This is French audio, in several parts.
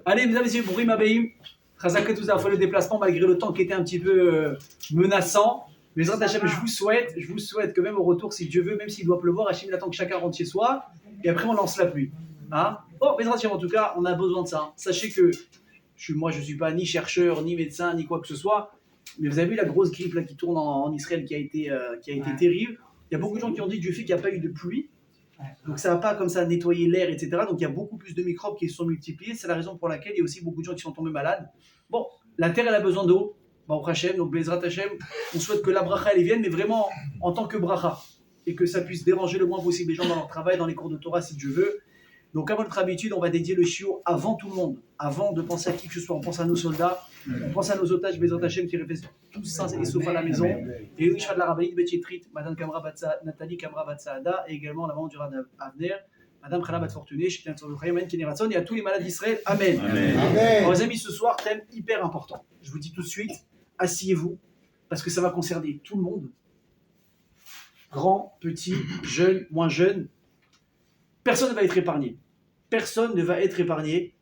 Allez, mesdames et messieurs, Bourim Abeim, Chazaket vous a fait le déplacement malgré le temps qui était un petit peu menaçant. Mais Hachem, je vous souhaite que même au retour, si Dieu veut, même s'il doit pleuvoir, Hachem il attend que chacun rentre chez soi et après on lance la pluie. Hein, bon, mais en tout cas, on a besoin de ça. Sachez que moi, je ne suis pas ni chercheur, ni médecin, ni quoi que ce soit. Mais vous avez vu la grosse grippe là, qui tourne en Israël qui a été terrible. Il y a beaucoup de gens qui ont dit du fait qu'il n'y a pas eu de pluie. Donc ça n'a pas comme ça nettoyé l'air, etc. Donc il y a beaucoup plus de microbes qui se sont multipliés. C'est la raison pour laquelle il y a aussi beaucoup de gens qui sont tombés malades. Bon, la terre, elle a besoin d'eau. Bon, Hachem, donc Bezrat Hachem, on souhaite que la bracha, elle vienne, mais vraiment en tant que bracha. Et que ça puisse déranger le moins possible les gens dans leur travail, dans les cours de Torah, si Dieu veut. Donc, à votre habitude, on va dédier le shiur avant tout le monde, avant de penser à qui que ce soit. On pense à nos soldats, on pense à nos otages, Bezrat Hachem, qui restent tous sains et saufs à la maison. Et oui, de la Rabbanit Betchetrit, Madame Kamra Nathalie Kamra Batsaada, et également la maman du Rav Avner, Madame Khala Batfortuné, Shetan Tzorukhaïman Keneratson, et à tous les malades d'Israël. Amen. Alors, les amis, ce soir, thème hyper important. Je vous dis tout de suite, asseyez-vous, parce que ça va concerner tout le monde. Grand, petit, jeune, moins jeune. Personne ne va être épargné. Personne ne va être épargné.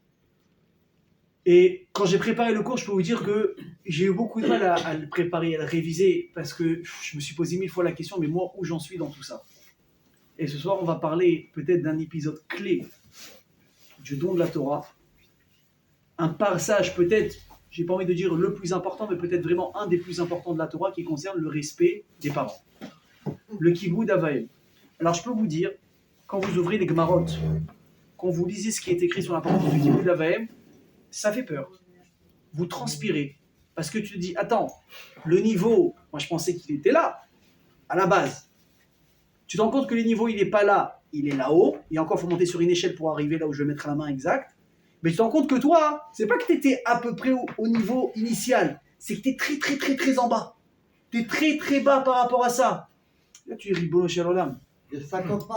Et quand j'ai préparé le cours, je peux vous dire que j'ai eu beaucoup de mal à le préparer, à le réviser, parce que je me suis posé 1000 fois la question, mais moi, où j'en suis dans tout ça? Et ce soir, on va parler peut-être d'un épisode clé du don de la Torah. Un passage peut-être, j'ai pas envie de dire le plus important, mais peut-être vraiment un des plus importants de la Torah qui concerne le respect des parents. Le Kibboud Avaïm. Alors je peux vous dire, quand vous ouvrez les Gemarot, quand vous lisez ce qui est écrit sur l'importance du Kibboud Avaïm, ça fait peur. Vous transpirez. Parce que tu te dis, attends, le niveau, moi je pensais qu'il était là, à la base. Tu te rends compte que le niveau, il n'est pas là, il est là-haut. Et encore, il faut monter sur une échelle pour arriver là où je vais mettre la main exacte. Mais tu te rends compte que toi, c'est pas que tu étais à peu près au niveau initial, c'est que tu es très, très, très, très en bas. Tu es très, très bas par rapport à ça. Là, tu es rigoureux, cher Olam.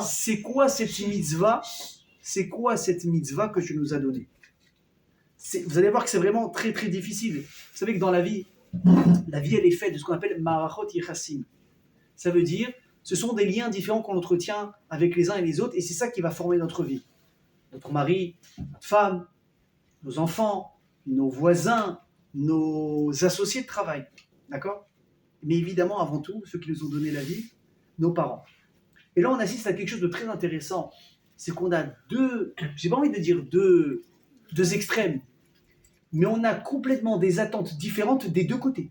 C'est quoi cette mitzvah? C'est quoi cette mitzvah que tu nous as donnée? Vous allez voir que c'est vraiment très très difficile. Vous savez que dans la vie, elle est faite de ce qu'on appelle marachot yechassim. Ça veut dire, ce sont des liens différents qu'on entretient avec les uns et les autres, et c'est ça qui va former notre vie. Notre mari, notre femme, nos enfants, nos voisins, nos associés de travail. D'accord? Mais évidemment, avant tout, ceux qui nous ont donné la vie, nos parents. Et là, on assiste à quelque chose de très intéressant. C'est qu'on a j'ai pas envie de dire deux extrêmes, mais on a complètement des attentes différentes des deux côtés.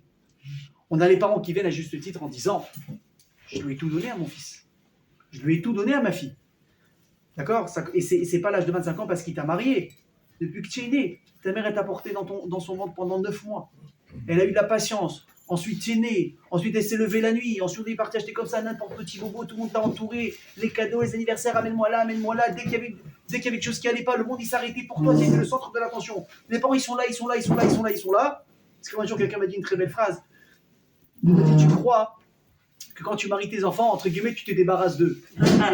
On a les parents qui viennent à juste titre en disant « Je lui ai tout donné à mon fils. Je lui ai tout donné à ma fille. » D'accord? Et c'est pas l'âge de 25 ans parce qu'il t'a marié. Depuis que tu es né, ta mère elle t'a porté dans son ventre pendant 9 mois. Elle a eu de la patience. Ensuite, tu es né. Ensuite, elle s'est levée la nuit. Ensuite, elle est partie acheter comme ça n'importe petit bobo. Tout le monde t'a entouré. Les cadeaux, les anniversaires, amène-moi là, amène-moi là. Dès qu'il y avait quelque chose qui allait pas, le monde il s'arrêtait pour toi. C'était le centre de l'attention. Les parents, ils sont là. Parce qu'un jour, quelqu'un m'a dit une très belle phrase. Il m'a dit, tu crois que quand tu maries tes enfants, entre guillemets, tu te débarrasses d'eux.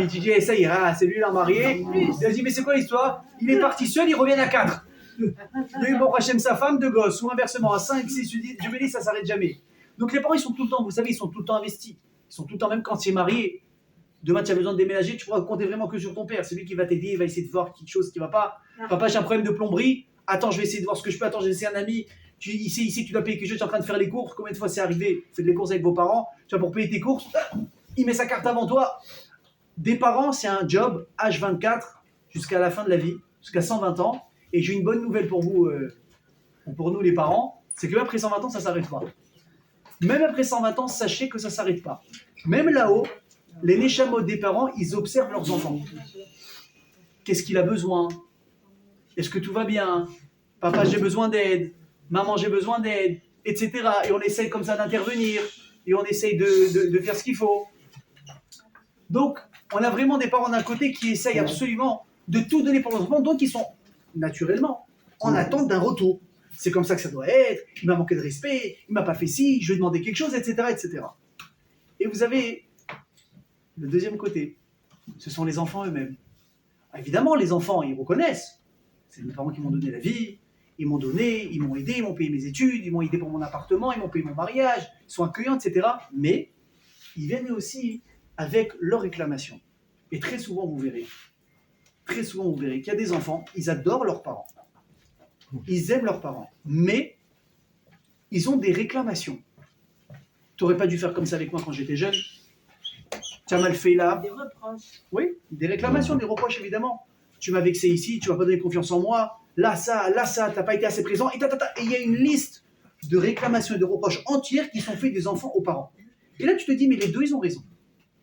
Et tu dis, ça y est, c'est lui, il a marié. Il a dit, mais c'est quoi l'histoire? Il est parti seul, il revient à 4. Il a eu bon Hachem sa femme, 2 gosses, ou inversement, à 5, 6, je me dis, ça s'arrête jamais. Donc les parents, ils sont tout le temps, vous savez, ils sont tout le temps investis. Ils sont tout le temps, même quand tu es marié. Demain, tu as besoin de déménager, tu pourras compter vraiment que sur ton père. C'est lui qui va t'aider, il va essayer de voir quelque chose qui ne va pas. Papa, j'ai un problème de plomberie. Attends, je vais essayer de voir ce que je peux. Attends, j'ai laissé un ami. Ici, tu dois payer quelque chose, tu es en train de faire les courses. Combien de fois c'est arrivé? Faites les courses avec vos parents. Tu vas pour payer tes courses. Il met sa carte avant toi. Des parents, c'est un job H24 jusqu'à la fin de la vie, jusqu'à 120 ans. Et j'ai une bonne nouvelle pour vous, pour nous les parents, c'est que même après 120 ans, ça ne s'arrête pas. Même après 120 ans, sachez que ça ne s'arrête pas. Même là-haut, les neshamot des parents, ils observent leurs enfants. Qu'est-ce qu'il a besoin? Est-ce que tout va bien? Papa, j'ai besoin d'aide. Maman, j'ai besoin d'aide. Etc. Et on essaye comme ça d'intervenir. Et on essaye de faire ce qu'il faut. Donc, on a vraiment des parents d'un côté qui essayent absolument de tout donner pour leurs enfants. Donc, ils sont naturellement en attente d'un retour. C'est comme ça que ça doit être. Il m'a manqué de respect. Il m'a pas fait ci. Je lui ai demandé quelque chose, etc., etc. Et vous avez le deuxième côté. Ce sont les enfants eux-mêmes. Évidemment, les enfants, ils reconnaissent. C'est mes parents qui m'ont donné la vie. Ils m'ont donné, ils m'ont aidé, ils m'ont payé mes études, ils m'ont aidé pour mon appartement, ils m'ont payé mon mariage. Ils sont accueillants, etc. Mais ils viennent aussi avec leurs réclamations. Et très souvent, vous verrez qu'il y a des enfants, ils adorent leurs parents. Ils aiment leurs parents. Mais ils ont des réclamations. Tu n'aurais pas dû faire comme ça avec moi quand j'étais jeune. Tu as mal fait là. Des reproches. Oui, des réclamations, des reproches évidemment. Tu m'as vexé ici, tu m'as pas donné confiance en moi. Là, ça, t'as pas été assez présent. Et il y a une liste de réclamations et de reproches entières qui sont faites des enfants aux parents. Et là, tu te dis, mais les deux, ils ont raison.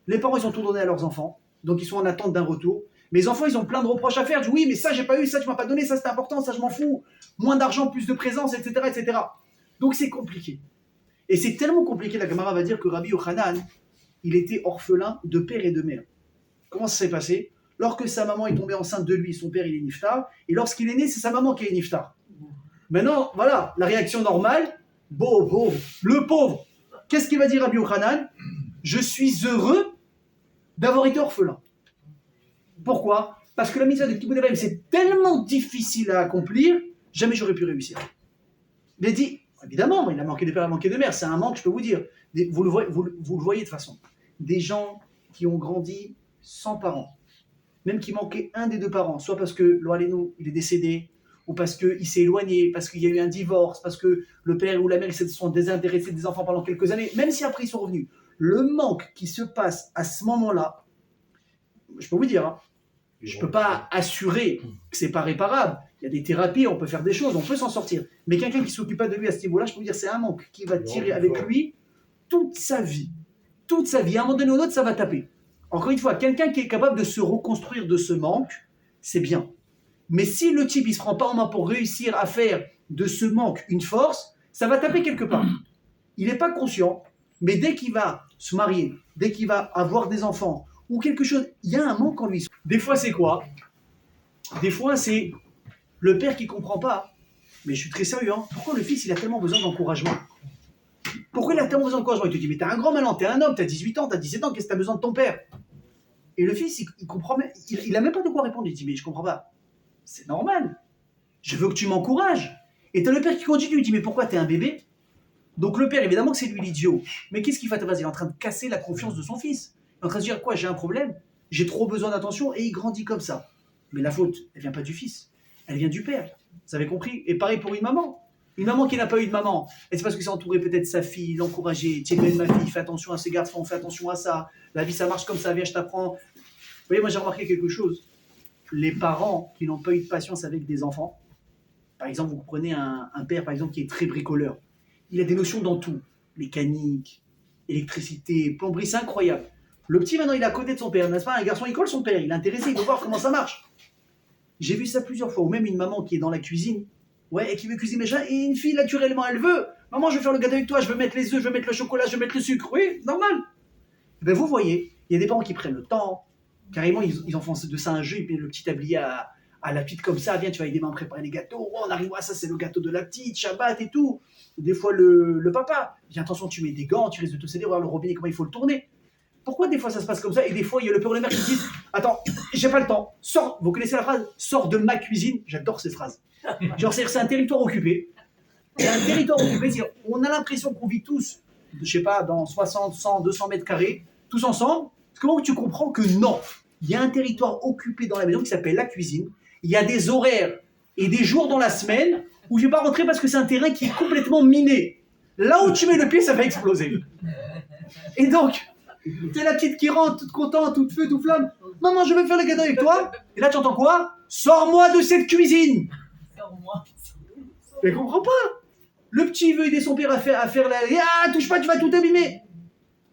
Les parents, ils ont tout donné à leurs enfants. Donc, ils sont en attente d'un retour. Mais les enfants, ils ont plein de reproches à faire. Du oui, mais ça, j'ai pas eu, ça, tu m'as pas donné, ça, c'est important, ça, je m'en fous. Moins d'argent, plus de présence, etc., etc. Donc, c'est compliqué. Et c'est tellement compliqué, la Gemara va dire que Rabbi Yochanan, il était orphelin de père et de mère. Comment ça s'est passé? Lorsque sa maman est tombée enceinte de lui, son père, il est niftar. Et lorsqu'il est né, c'est sa maman qui est niftar. Maintenant, voilà, la réaction normale, le pauvre. Qu'est-ce qu'il va dire Rabbi Yochanan? Je suis heureux d'avoir été orphelin. Pourquoi? Parce que la mitzvah de Kibbutz Avayim, c'est tellement difficile à accomplir, jamais j'aurais pu réussir. Il a dit, évidemment, il a manqué de père, il a manqué de mère, c'est un manque, je peux vous dire. Vous le voyez de toute façon. Des gens qui ont grandi sans parents, même qui manquaient un des deux parents, soit parce que l'Oalénou, il est décédé, ou parce qu'il s'est éloigné, parce qu'il y a eu un divorce, parce que le père ou la mère se sont désintéressés des enfants pendant quelques années, même si après ils sont revenus. Le manque qui se passe à ce moment-là, je peux vous dire, hein, je ne peux pas assurer que ce n'est pas réparable. Il y a des thérapies, on peut faire des choses, on peut s'en sortir. Mais quelqu'un qui ne s'occupe pas de lui à ce niveau-là, je peux vous dire, c'est un manque qui va tirer avec lui toute sa vie. Toute sa vie. À un moment donné ou l'autre, ça va taper. Encore une fois, quelqu'un qui est capable de se reconstruire de ce manque, c'est bien. Mais si le type, il ne se prend pas en main pour réussir à faire de ce manque une force, ça va taper quelque part. Il n'est pas conscient, mais dès qu'il va se marier, dès qu'il va avoir des enfants, ou quelque chose, il y a un manque en lui. Des fois, c'est quoi? Des fois, c'est le père qui ne comprend pas. Mais je suis très sérieux, hein. Pourquoi le fils, il a tellement besoin d'encouragement? Pourquoi il a tellement besoin d'encouragement? Il te dit, mais t'es un grand malin, t'es un homme, t'as 18 ans, t'as 17 ans, qu'est-ce que t'as besoin de ton père? Et le fils, il comprend même, il n'a même pas de quoi répondre. Il dit, mais je comprends pas. C'est normal. Je veux que tu m'encourages. Et t'as le père qui continue, il dit, mais pourquoi t'es un bébé? Donc le père, évidemment que c'est lui l'idiot. Mais qu'est-ce qu'il fait? Il est en train de casser la confiance de son fils. Il est en train de se dire, quoi, j'ai un problème, j'ai trop besoin d'attention, et il grandit comme ça. Mais la faute, elle vient pas du fils, elle vient du père. Vous avez compris? Et pareil pour une maman. Une maman qui n'a pas eu de maman, et c'est parce que c'est entouré peut-être de sa fille, l'encourager, tiens, ma fille, fais attention à ces garçons, fais attention à ça, la vie ça marche comme ça, viens, je t'apprends. Vous voyez, moi j'ai remarqué quelque chose. Les parents qui n'ont pas eu de patience avec des enfants, par exemple, vous prenez un père par exemple qui est très bricoleur, il a des notions dans tout, mécanique, électricité, plomberie, c'est incroyable. Le petit maintenant il est à côté de son père, n'est-ce pas? Un garçon il colle son père, il est intéressé, il veut voir comment ça marche. J'ai vu ça plusieurs fois, ou même une maman qui est dans la cuisine, ouais, et qui veut cuisiner machin, et une fille naturellement elle veut, maman je veux faire le gâteau avec toi, je veux mettre les œufs, je veux mettre le chocolat, je veux mettre le sucre, oui, normal. Et ben vous voyez, il y a des parents qui prennent le temps, carrément ils en font de ça un jeu, ils mettent le petit tablier à la petite comme ça, viens tu vas aider maman à préparer les gâteaux, oh, on arrive à ça c'est le gâteau de la petite, Shabbat et tout. Des fois le papa, viens attention tu mets des gants, tu risques de te céder, voir le robinet comment il faut le tourner. Pourquoi des fois ça se passe comme ça et des fois il y a le père ou la mère qui disent attends, j'ai pas le temps, sors, vous connaissez la phrase, sors de ma cuisine, j'adore cette phrase. Genre c'est un territoire occupé, c'est un territoire occupé, on a l'impression qu'on vit tous, je sais pas, dans 60, 100, 200 mètres carrés, tous ensemble, comment tu comprends que non, il y a un territoire occupé dans la maison qui s'appelle la cuisine, il y a des horaires et des jours dans la semaine où je vais pas rentrer parce que c'est un terrain qui est complètement miné. Là où tu mets le pied, ça va exploser. Et donc, t'es la petite qui rentre, toute contente, toute feu, toute flamme. Maman, je veux faire le gâteau avec toi. Et là, tu entends quoi? Sors-moi de cette cuisine. Sors-moi. Mais je comprends pas. Le petit veut aider son père à faire la... Ah, touche pas, tu vas tout abîmer.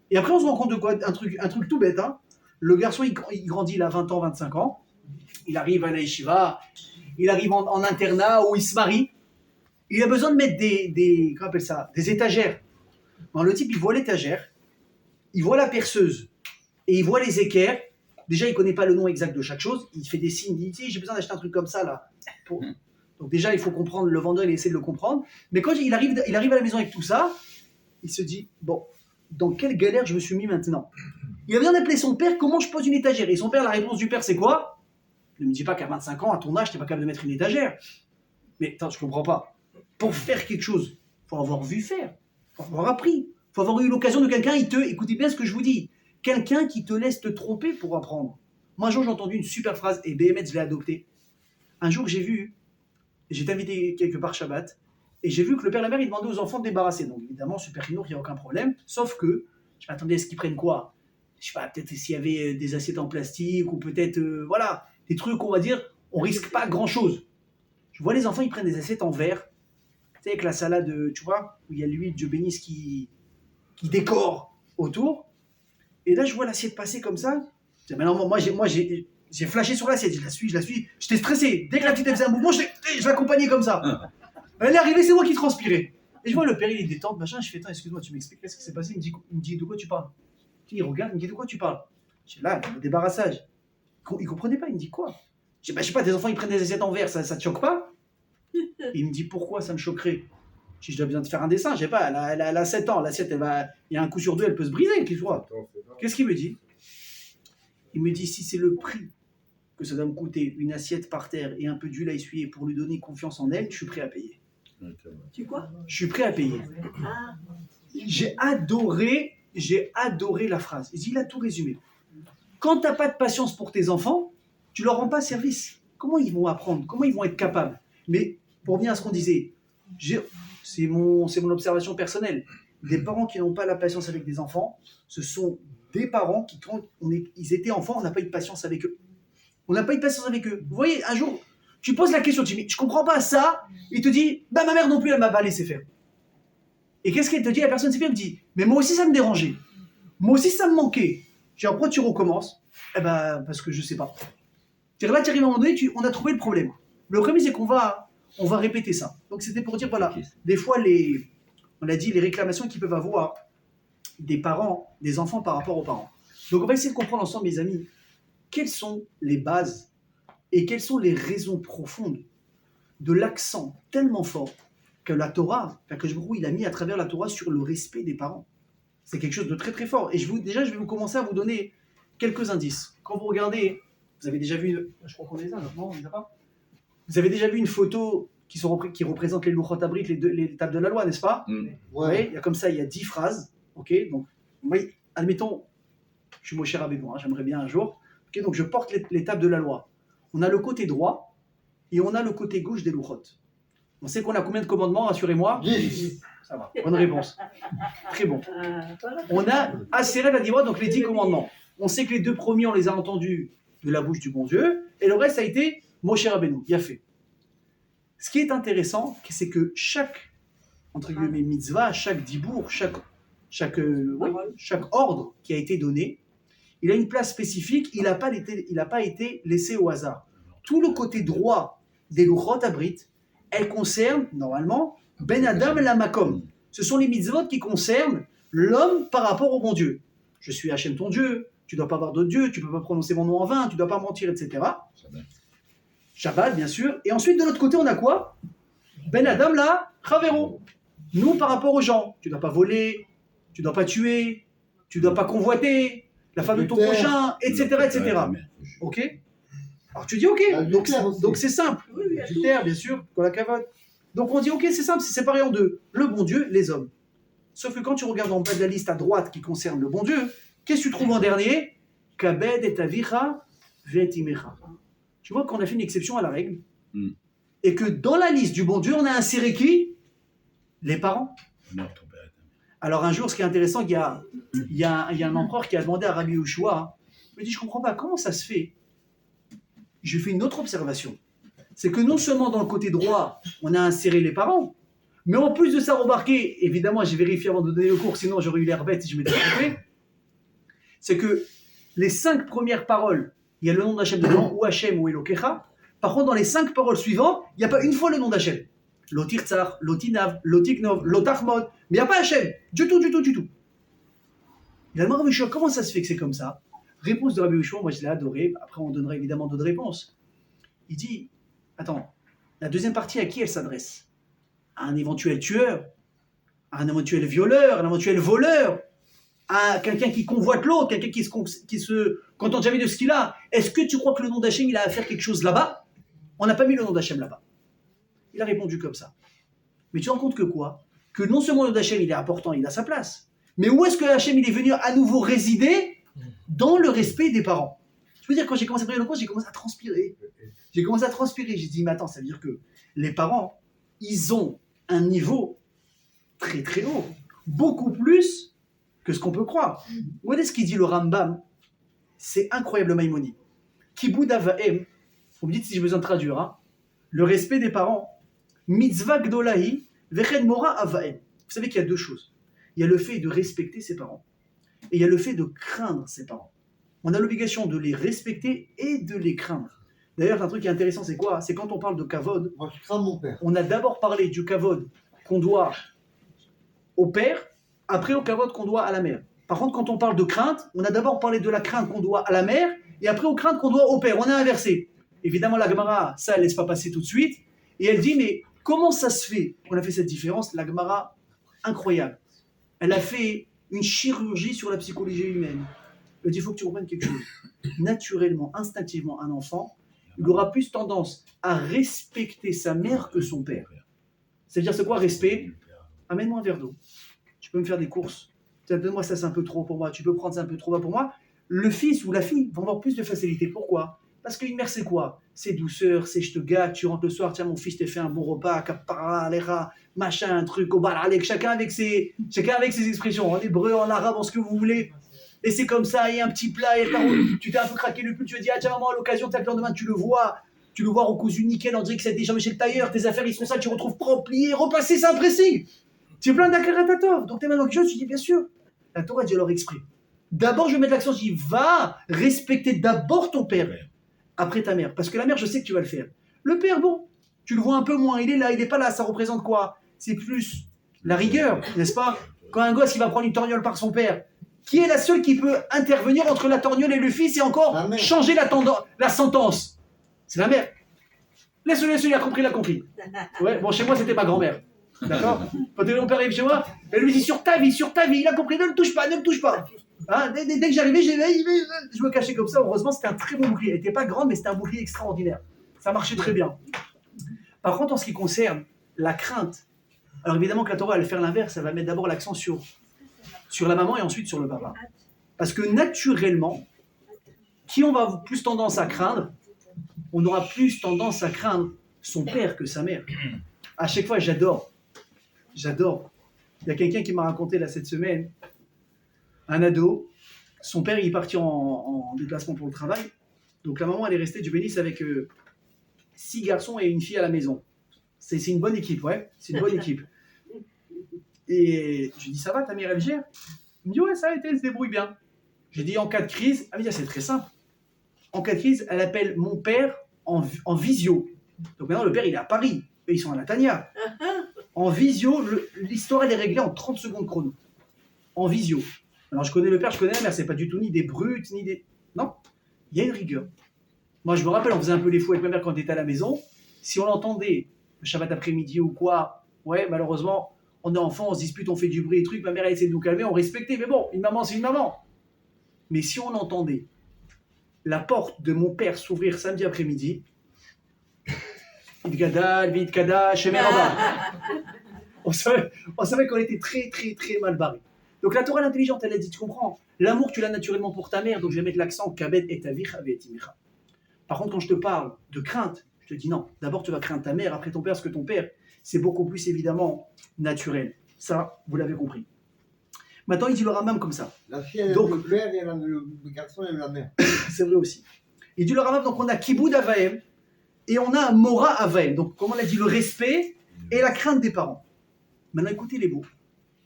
Et après, on se rend compte de quoi? Un truc tout bête. Hein. Le garçon, il grandit, il a 20 ans, 25 ans. Il arrive à la yeshiva. Il arrive en internat où il se marie. Il a besoin de mettre comment on appelle ça? Des étagères. Alors, le type, il voit l'étagère. Il voit la perceuse et il voit les équerres. Déjà, il ne connaît pas le nom exact de chaque chose. Il fait des signes. Il dit, j'ai besoin d'acheter un truc comme ça, là. Donc déjà, il faut comprendre. Le vendeur, il essaie de le comprendre. Mais quand il arrive à la maison avec tout ça, il se dit, bon, dans quelle galère je me suis mis maintenant? Il a besoin d'appeler son père, comment je pose une étagère? Et son père, la réponse du père, c'est quoi? Ne me dis pas qu'à 25 ans, à ton âge, tu n'es pas capable de mettre une étagère. Mais attends, je ne comprends pas. Pour faire quelque chose, il faut avoir vu faire. Il faut avoir appris. Il faut avoir eu l'occasion de quelqu'un, écoutez bien ce que je vous dis, quelqu'un qui te laisse te tromper pour apprendre. Moi, un jour, j'ai entendu une super phrase, et BMS, je l'ai adoptée. Un jour, j'étais invité quelque part Shabbat, et j'ai vu que le père et la mère, ils demandaient aux enfants de débarrasser. Donc, évidemment, super chinois, il n'y a aucun problème. Sauf que, je m'attendais à ce qu'ils prennent quoi? Je sais pas, peut-être s'il y avait des assiettes en plastique, ou peut-être, voilà, des trucs, on va dire, on risque pas grand-chose. Je vois les enfants, ils prennent des assiettes en verre, tu sais, avec la salade, tu vois, où il y a l'huile, Dieu bénisse, qui décore autour. Et là, je vois l'assiette passer comme ça. Maintenant, j'ai flashé sur l'assiette, je la suis. J'étais stressé. Dès que la petite elle faisait un mouvement, je l'accompagnais comme ça. Elle est arrivée, c'est moi qui transpirais. Et je vois le père, il est détente, machin. Je fais, attends, excuse-moi, tu m'expliques qu'est-ce qui s'est passé? Il me dit, de quoi tu parles? Il regarde, il me dit, de quoi tu parles? Je dis, là, le débarrassage. Il comprenait pas, il me dit, quoi? Je dis, bah, je sais pas, tes enfants, ils prennent des assiettes en verre, ça te choque pas? Il me dit, pourquoi ça me choquerait? Si je dois besoin de faire un dessin, je sais pas, elle a 7 ans, l'assiette, il y a un coup sur deux, elle peut se briser. Qu'est-ce qu'il me dit? Il me dit, si c'est le prix que ça doit me coûter, une assiette par terre et un peu d'huile à essuyer pour lui donner confiance en elle, je suis prêt à payer. Tu quoi? Je suis prêt à payer. Ah, J'ai adoré la phrase. Il a tout résumé. Quand tu n'as pas de patience pour tes enfants, tu leur rends pas service. Comment ils vont apprendre? Comment ils vont être capables? Mais pour revenir à ce qu'on disait, c'est mon observation personnelle. Des parents qui n'ont pas la patience avec des enfants, ce sont des parents qui, quand ils étaient enfants, on n'a pas eu de patience avec eux. On n'a pas eu de patience avec eux. Vous voyez, un jour, tu poses la question, tu dis, je comprends pas ça. Il te dit, bah ma mère non plus, elle m'a pas laissé faire. Et qu'est-ce qu'elle te dit? La personne s'est fait, elle me dit, mais moi aussi ça me dérangeait. Moi aussi ça me manquait. Je dis, pourquoi tu recommences? Eh ben, parce que je sais pas. C'est-à-dire là, tu arrives à un moment donné, on a trouvé le problème. Le problème, c'est qu'on va répéter ça. Donc c'était pour dire, voilà, des fois, on a dit les réclamations qu'ils peuvent avoir des parents, des enfants par rapport aux parents. Donc on va essayer de comprendre ensemble, mes amis, quelles sont les bases et quelles sont les raisons profondes de l'accent tellement fort que la Torah, que il a mis à travers la Torah sur le respect des parents. C'est quelque chose de très très fort. Et je vais vous commencer à vous donner quelques indices. Quand vous regardez, vous avez déjà vu, je crois qu'on les a, non, on les a pas. Vous avez déjà vu une photo qui représente les Luchot Abrit, les tables de la loi, n'est-ce pas? Ouais. Il y a comme ça, il y a 10 phrases. Ok, donc, oui, admettons, je suis Moshe Rabbeinu, j'aimerais bien un jour. Ok, donc je porte les tables de la loi. On a le côté droit et on a le côté gauche des Luchot. On sait qu'on a combien de commandements, rassurez-moi? 10. Ça va, bonne réponse. Très bon. voilà. On a Aseret Adivot, donc les 10 commandements. On sait que les 2 premiers, on les a entendus de la bouche du bon Dieu, et le reste a été Moshe Rabbeinu, il a fait. Ce qui est intéressant, c'est que chaque, entre guillemets, mitzvah, chaque dibour, chaque ordre qui a été donné, il a une place spécifique, il n'a pas été laissé au hasard. Tout le côté droit des Luchot Abrit, elle concerne, normalement, Ben Adam et la Makom. Ce sont les mitzvot qui concernent l'homme par rapport au bon Dieu. Je suis Hachem ton Dieu, tu ne dois pas avoir d'autre Dieu, tu ne peux pas prononcer mon nom en vain, tu ne dois pas mentir, etc. Shabbat, bien sûr. Et ensuite, de l'autre côté, on a quoi? Ben Adam, là, Chavero. Nous, par rapport aux gens, tu ne dois pas voler, tu ne dois pas tuer, tu ne dois pas convoiter la femme de ton prochain, etc., etc. Ok? Alors tu dis ok, donc c'est simple. Adultère, bien sûr, qu'on la cavote. Donc on dit ok, c'est simple, c'est séparé en deux. Le bon Dieu, les hommes. Sauf que quand tu regardes en bas de la liste à droite qui concerne le bon Dieu, qu'est-ce que tu trouves en dernier? Kabed et avicha ve'etimecha. Tu vois qu'on a fait une exception à la règle. Et que dans la liste du bon Dieu, on a inséré qui? Les parents. Alors un jour, ce qui est intéressant, il y a un empereur qui a demandé à Rabbi Yehoshua, il me dit, je ne comprends pas, comment ça se fait? Je fais une autre observation. C'est que non seulement dans le côté droit, on a inséré les parents, mais en plus de ça, remarquez, évidemment, j'ai vérifié avant de donner le cours, sinon j'aurais eu l'air bête si je m'étais trompé, c'est que les 5 premières paroles, il y a le nom d'Hachem dedans, ou Hachem ou Elokecha. Par contre, dans les 5 paroles suivantes, il n'y a pas une fois le nom d'Hachem. Lotirtzar, Lotinav, Lotiknov, Lotachmod, mais il n'y a pas Hachem. Du tout. Il a demandé à Rabbi Yehoshua, comment ça se fait que c'est comme ça? Réponse de Rabbi Yehoshua, moi je l'ai adoré, après on donnera évidemment d'autres réponses. Il dit, attends, la deuxième partie, à qui elle s'adresse? À un éventuel tueur, à un éventuel violeur, à un éventuel voleur, à quelqu'un qui convoite l'autre, quelqu'un qui se contente jamais de ce qu'il a. Est-ce que tu crois que le nom d'Hachem, il a à faire quelque chose là-bas? On n'a pas mis le nom d'Hachem là-bas. Il a répondu comme ça. Mais tu te rends compte que quoi? Que non seulement le nom d'Hachem, il est important, il a sa place, mais où est-ce que Hachem, il est venu à nouveau résider? Dans le respect des parents. peux dire, quand j'ai commencé à préparer le cours, j'ai commencé à transpirer. J'ai dit, mais attends, ça veut dire que les parents, ils ont un niveau très très haut, beaucoup plus que ce qu'on peut croire. Regardez ce qu'il dit le Rambam, c'est incroyable le Maïmonide. Kibud avaem, vous me dites si j'ai besoin de traduire, hein, le respect des parents, mitzvah gdolahi, vechen mora avaem. Vous savez qu'il y a deux choses. Il y a le fait de respecter ses parents et il y a le fait de craindre ses parents. On a l'obligation de les respecter et de les craindre. D'ailleurs, un truc qui est intéressant, c'est quoi? C'est quand on parle de kavod, Moi, je crains mon père. on a d'abord parlé du kavod qu'on doit au père, après au kavod qu'on doit à la mère. Par contre, quand on parle de crainte, on a d'abord parlé de la crainte qu'on doit à la mère et après aux craintes qu'on doit au père. On a inversé. Évidemment, la Gemara, ça, elle ne laisse pas passer tout de suite. Et elle dit, mais comment ça se fait qu'on a fait cette différence? La Gemara, incroyable. Elle a fait une chirurgie sur la psychologie humaine. Elle dit, il faut que tu comprennes quelque chose. Naturellement, instinctivement, un enfant, il aura plus tendance à respecter sa mère que son père. C'est-à-dire, c'est quoi respect? Amène-moi un verre d'eau. Tu peux me faire des courses. Donne-moi ça, c'est un peu trop pour moi. Tu peux prendre ça un peu trop bas pour moi. Le fils ou la fille vont avoir plus de facilité. Pourquoi? Parce qu'une mère, c'est quoi? C'est douceur, c'est je te gâte, tu rentres le soir, tiens, mon fils t'a fait un bon repas, kapara, alecha, machin, un truc, au balak, chacun avec ses expressions, en hébreu, en arabe, en ce que vous voulez. Et c'est comme ça, et un petit plat, et tu t'es un peu craqué le cul, tu veux dire, ah tiens, maman, à l'occasion, t'as le lendemain, tu le vois recousu nickel, on dirait que ça a été changé chez le tailleur, tes affaires, ils sont sales, tu retrouves propre, plié, repassé, c'est un pressing. Tu es plein d'akaratatov. Donc t'es maintenant quelque chose, tu dis, bien sûr. La Torah dit alors exprès. D'abord, je vais mettre l'accent, je dis, va respecter d'abord ton père, après ta mère. Parce que la mère, je sais que tu vas le faire. Le père, bon, tu le vois un peu moins, il est là, il n'est pas là, ça représente quoi? C'est plus la rigueur, n'est-ce pas? Quand un gosse, il va prendre une torgnole par son père, qui est la seule qui peut intervenir entre la torgnole et le fils et encore changer la sentence? C'est la mère. Laisse-le, il a compris. Ouais, bon, chez moi, c'était ma grand-mère. D'accord? Quand mon père arrive chez moi, elle lui dit sur ta vie, il a compris, ne le touche pas. Hein, dès que j'arrivais, je me cachais comme ça. Heureusement, c'était un très bon bouclier. Elle n'était pas grande, mais c'était un bouclier extraordinaire. Ça marchait très bien. Par contre, en ce qui concerne la crainte, alors évidemment que la Torah, elle va faire l'inverse, elle va mettre d'abord l'accent sur la maman et ensuite sur le papa. Parce que naturellement, qui on va plus tendance à craindre, on aura plus tendance à craindre son père que sa mère. À chaque fois, j'adore. Il y a quelqu'un qui m'a raconté là cette semaine, un ado, son père il est parti en déplacement pour le travail, donc la maman elle est restée du bénis avec 6 garçons et une fille à la maison. C'est une bonne équipe, ouais, c'est une bonne équipe. Et je lui dis, ça va, ta mère elle gère? Il me dit, ouais, ça a été, elle se débrouille bien. J'ai dit, en cas de crise, ah oui, c'est très simple. En cas de crise, elle appelle mon père en visio. Donc maintenant le père il est à Paris, et ils sont à la Tania. En visio, l'histoire elle est réglée en 30 secondes chrono. En visio. Alors je connais le père, je connais la mère, c'est pas du tout ni des brutes, ni des... Non, il y a une rigueur. Moi je me rappelle, on faisait un peu les fous avec ma mère quand on était à la maison. Si on l'entendait le Shabbat après-midi ou quoi, ouais, malheureusement, on est enfant, on se dispute, on fait du bruit et trucs, ma mère elle essaie de nous calmer, on respectait, mais bon, une maman c'est une maman. Mais si on entendait la porte de mon père s'ouvrir samedi après-midi, on savait qu'on était très très très mal barré. Donc la Torah intelligente, elle a dit, tu comprends, l'amour tu l'as naturellement pour ta mère, donc je vais mettre l'accent kabed et tavich avetimcha. Par contre, quand je te parle de crainte, je te dis non, d'abord tu vas craindre ta mère, après ton père, parce que ton père, c'est beaucoup plus évidemment naturel. Ça, vous l'avez compris. Maintenant, il dit le Rambam comme ça. La fille aime le père et le garçon aime la mère. C'est vrai aussi. Il dit le Rambam, donc on a kibud avaem et on a mora avaem. Donc, comme on l'a dit, le respect et la crainte des parents. Maintenant, écoutez les mots.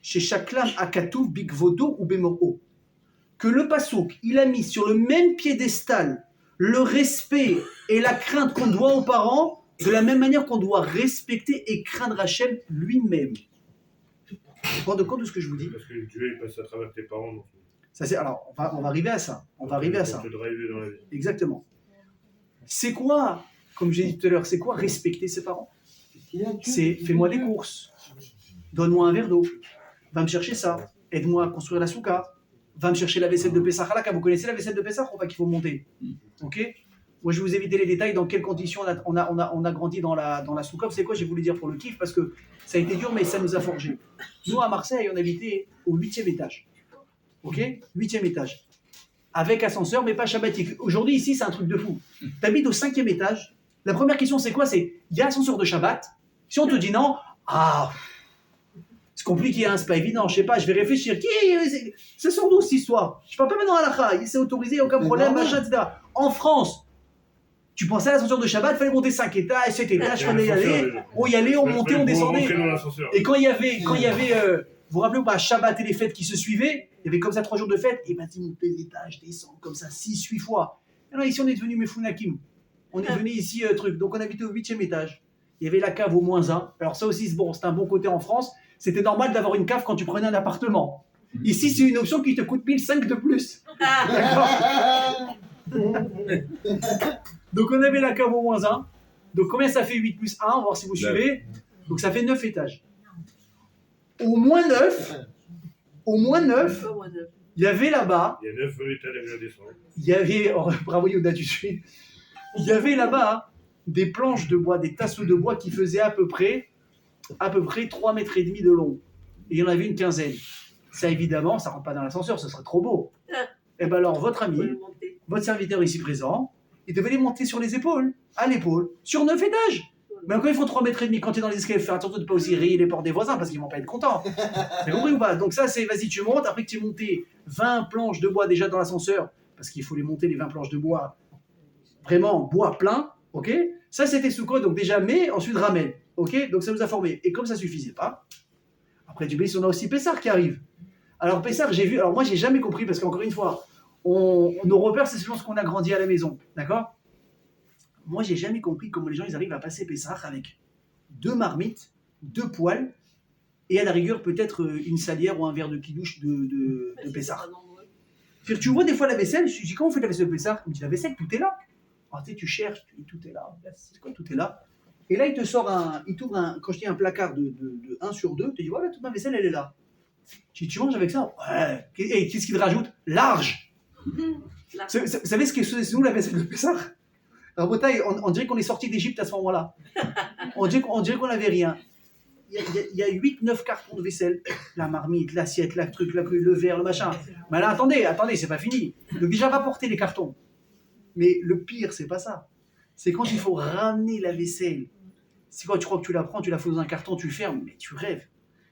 Chez Shaklam Akatouf Bigvodo ou Bemoro. Que le Passouk, il a mis sur le même piédestal le respect et la crainte qu'on doit aux parents, de la même manière qu'on doit respecter et craindre Hachem lui-même. Vous vous rendez compte de ce que je vous dis? Parce que Dieu il passe à travers tes parents. Donc... Ça, c'est, alors, on va arriver à ça. On va arriver à ça. Dans la vie. Exactement. C'est quoi, comme j'ai dit tout à l'heure, c'est quoi respecter ses parents? C'est fais-moi des courses, donne-moi un verre d'eau, va me chercher ça, aide-moi à construire la souka, va me chercher la vaisselle de Pessah Halakha. Vous connaissez la vaisselle de Pessah ou pas qu'il faut monter? Ok? Moi, je vais vous éviter les détails dans quelles conditions on a grandi dans la souka. Vous savez quoi, j'ai voulu dire pour le kiff, parce que ça a été dur, mais ça nous a forgé. Nous, à Marseille, on habitait au 8e étage. Ok? 8e étage. avec ascenseur, mais pas shabbatique. Aujourd'hui, ici, c'est un truc de fou. Tu habites au 5e étage. La première question, c'est quoi? C'est, il y a ascenseur de Shabbat. Si on te dit non, c'est compliqué, hein, c'est pas évident. Je sais pas, je vais réfléchir. C'est sur d'où cette histoire? Je parle pas maintenant à la c'est autorisé, aucun problème, machin, etc. En France, tu pensais à l'ascenseur de Shabbat, il fallait monter 5 étages, 7 étages, il fallait y aller. On y allait, on montait, on descendait. Et quand il y avait, vous vous rappelez ou pas, Shabbat et les fêtes qui se suivaient, il y avait comme ça 3 jours de fête, et ben tu montes les étages, descends comme ça 6, 8 fois. Alors ici on est devenu Mefounakim. On est venu ici truc. Donc on habitait au 8e étage. Il y avait la cave au -1. Alors ça aussi, bon, c'est un bon côté en France. C'était normal d'avoir une cave quand tu prenais un appartement. Ici, c'est une option qui te coûte 1005 de plus. D'accord. Donc on avait la cave au -1. Donc combien ça fait 8 plus 1? On va voir si vous suivez. Donc ça fait 9 étages. Au -9, il y avait là-bas. Il y a 9 étages à descendre. Il y avait, bravo Yoda, tu suis. Il y avait là-bas des planches de bois, des tasseaux de bois qui faisaient à peu près 3,5 mètres de long. Et il y en avait une quinzaine. Ça, évidemment, ça ne rentre pas dans l'ascenseur, ce serait trop beau. Et bien alors, votre ami, votre serviteur ici présent, il devait les monter sur les épaules, à l'épaule, sur 9 étages. Mais encore, il faut 3,5 mètres quand tu es dans les escaliers. Fais attention de ne pas aussi rayer les portes des voisins parce qu'ils ne vont pas être contents. T'as compris ou pas? Donc ça, c'est vas-y, tu montes. Après que tu aies monté 20 planches de bois déjà dans l'ascenseur, parce qu'il faut les monter, les 20 planches de bois, vraiment bois plein, ok? Ça, c'était Sukkot, donc déjà, mais ensuite ramène, ok? Donc ça nous a formé. Et comme ça ne suffisait pas, après du Bélis, on a aussi Pessar qui arrive. Alors Pessar, j'ai vu, alors moi, j'ai jamais compris, parce qu'encore une fois, nos repères, c'est selon ce qu'on a grandi à la maison, d'accord? Moi, j'ai jamais compris comment les gens ils arrivent à passer Pessah avec 2 marmites, 2 poêles, et à la rigueur, peut-être une salière ou un verre de kidouche de Pessah. Tu vois des fois la vaisselle, je dis comment on fait la vaisselle de Pessah? Il me dit la vaisselle, tout est là. Alors, tu cherches, tout est là. C'est quoi, tout est là? Et là, il te sort il t'ouvre quand je dis un placard de 1 sur 2, tu te dis voilà, toute ma vaisselle, elle est là. Tu manges avec ça? Ouais. Et qu'est-ce qu'il te rajoute? Large. Vous savez ce que c'est nous la vaisselle de Pessah? Alors, Bretagne, on dirait qu'on est sorti d'Égypte à ce moment-là. On dirait qu'on n'avait rien. Il y a 8-9 cartons de vaisselle. La marmite, l'assiette, le truc, le verre, le machin. Mais là, attendez, c'est pas fini. Donc déjà, va porter les cartons. Mais le pire, c'est pas ça. C'est quand il faut ramener la vaisselle. C'est quand tu crois que tu la prends, tu la fous dans un carton, tu le fermes, mais tu rêves.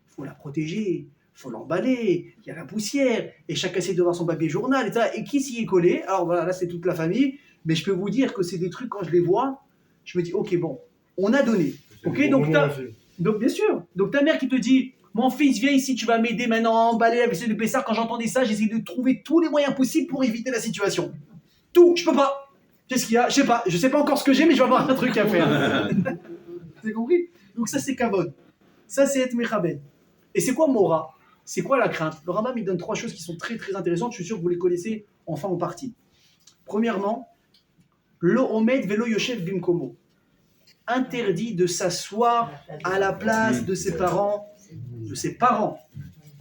Il faut la protéger, il faut l'emballer, il y a la poussière, et chacun essaie de voir son papier journal, etc. Et qui s'y est collé? Alors voilà, là, c'est toute la famille. Mais je peux vous dire que c'est des trucs, quand je les vois, je me dis, ok, bon, on a donné. Ok, donc bien sûr. Donc ta mère qui te dit, mon fils, viens ici, tu vas m'aider maintenant à emballer la vaisselle de Pessah. Quand j'entendais ça, j'essaie de trouver tous les moyens possibles pour éviter la situation. Tout, je peux pas. Qu'est-ce qu'il y a? Je sais pas encore ce que j'ai, mais je vais avoir un truc à faire. T'as compris? Donc ça, c'est Kavod. Ça, c'est Et Mechaben. Et c'est quoi Mora? C'est quoi la crainte? Le Rambam, il donne 3 choses qui sont très très intéressantes. Je suis sûr que vous les connaissez enfin en partie. Premièrement, Lo omed velo yoshev bimkomo. Interdit de s'asseoir à la place de ses parents,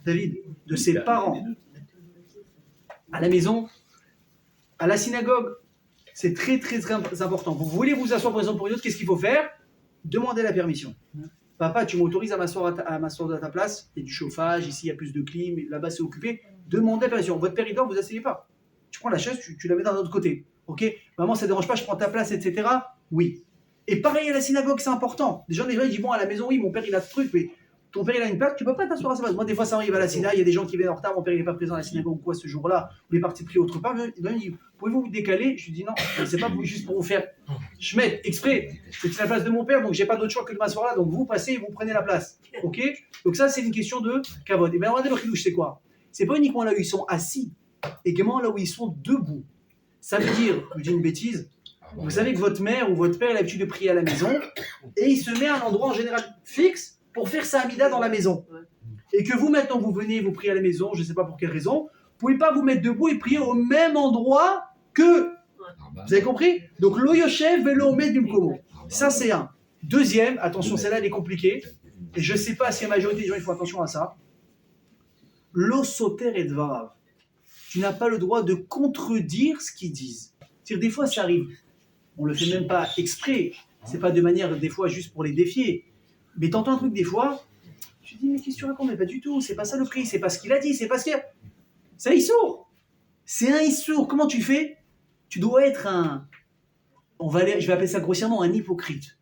David, de ses parents. À la maison, à la synagogue, c'est très très important. Vous voulez vous asseoir par exemple pour une autre, qu'est-ce qu'il faut faire? Demandez la permission. Papa, tu m'autorises à m'asseoir à ta place? Il y a du chauffage, ici il y a plus de clim, là-bas c'est occupé. Demandez la permission. Votre père il dort, vous asseyez pas. Tu prends la chaise, tu la mets dans l'autre côté. Ok, maman, ça ne dérange pas, je prends ta place, etc. Oui. Et pareil à la synagogue, c'est important. Des gens ils disent bon, à la maison, oui, mon père il a ce truc, mais ton père il a une place, tu ne peux pas t'asseoir à sa place. Moi, des fois, ça arrive à la synagogue, il y a des gens qui viennent en retard, mon père il n'est pas présent à la synagogue ou quoi ce jour-là, il est parti prier autre part. Il me dit pouvez-vous vous décaler? Je lui dis non, c'est pas juste pour vous faire. Je mets exprès, c'est la place de mon père, donc j'ai pas d'autre choix que de m'asseoir là, donc vous passez et vous prenez la place. Ok, donc ça, c'est une question de kavod. Et bien, regardez le chidouche, c'est quoi? C'est pas uniquement là où ils sont assis, également là où ils sont debout. Ça veut dire, je dis une bêtise, vous savez que votre mère ou votre père a l'habitude de prier à la maison et il se met à un endroit en général fixe pour faire sa amida dans la maison. Et que vous, maintenant, vous venez, vous priez à la maison, je ne sais pas pour quelle raison, vous ne pouvez pas vous mettre debout et prier au même endroit que... Vous avez compris? Donc, lo yoshev velo omed bimkomo. Ça, c'est un. Deuxième, attention, celle-là, elle est compliquée. Et je ne sais pas si la majorité des gens, ils font attention à ça. Lo soter et dvarav. Tu n'as pas le droit de contredire ce qu'ils disent. C'est-à-dire, des fois, ça arrive. On ne le fait même pas exprès. C'est pas de manière, des fois, juste pour les défier. Mais t'entends un truc, des fois, tu dis, mais qu'est-ce que tu racontes? Mais pas du tout. C'est pas ça le prix. C'est pas ce qu'il a dit. C'est pas ce qu'il a... Ça, il sourd. C'est un issour. Comment tu fais? Tu dois être je vais appeler ça grossièrement un hypocrite.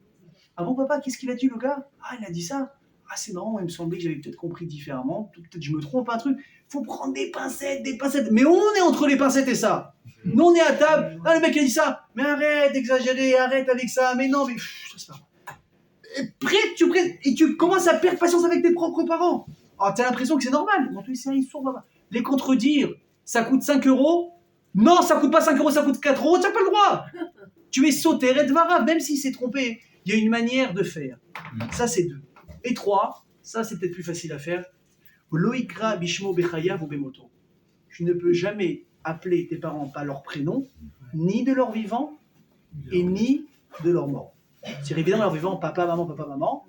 Ah bon, papa, qu'est-ce qu'il a dit, le gars? Ah, il a dit ça. Ah, c'est marrant, il me semblait que j'avais peut-être compris différemment. Peut-être je me trompe un truc. Faut prendre des pincettes, des pincettes. Mais on est entre les pincettes et ça. Nous, on est à table. Ah, le mec, il a dit ça. Mais arrête d'exagérer, arrête avec ça. Mais non, mais ça, c'est pas vrai. Et tu commences à perdre patience avec tes propres parents. Ah, t'as l'impression que c'est normal. Non, c'est un sourd, papa. Les contredire, ça coûte 5 euros. Non, ça coûte pas 5 euros, ça coûte 4 euros. T'as pas le droit. Tu es sauté, red vara, même s'il s'est trompé. Il y a une manière de faire. Ça, c'est 2. Et 3, ça, c'est peut-être plus facile à faire. Loïkra bishmo bechayav ou bemoto. Tu ne peux jamais appeler tes parents par leur prénom, ni de leur vivant, et ni de leur mort. C'est évidemment leur vivant, papa, maman.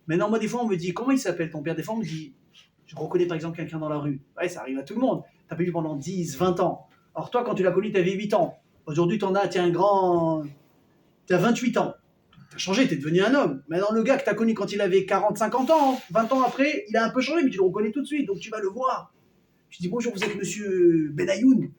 Maintenant, moi, des fois, on me dit, comment il s'appelle ton père? Des fois, on me dit, je reconnais par exemple quelqu'un dans la rue. Ouais, ça arrive à tout le monde. Tu as pas vu pendant 10, 20 ans. Alors toi, quand tu l'as connu, tu avais 8 ans. Aujourd'hui, tu as 28 ans. Tu as changé, tu es devenu un homme. Maintenant, le gars que tu as connu quand il avait 40, 50 ans, 20 ans après, il a un peu changé, mais tu le reconnais tout de suite, donc tu vas le voir. Tu dis, bonjour, vous êtes monsieur Benayoun?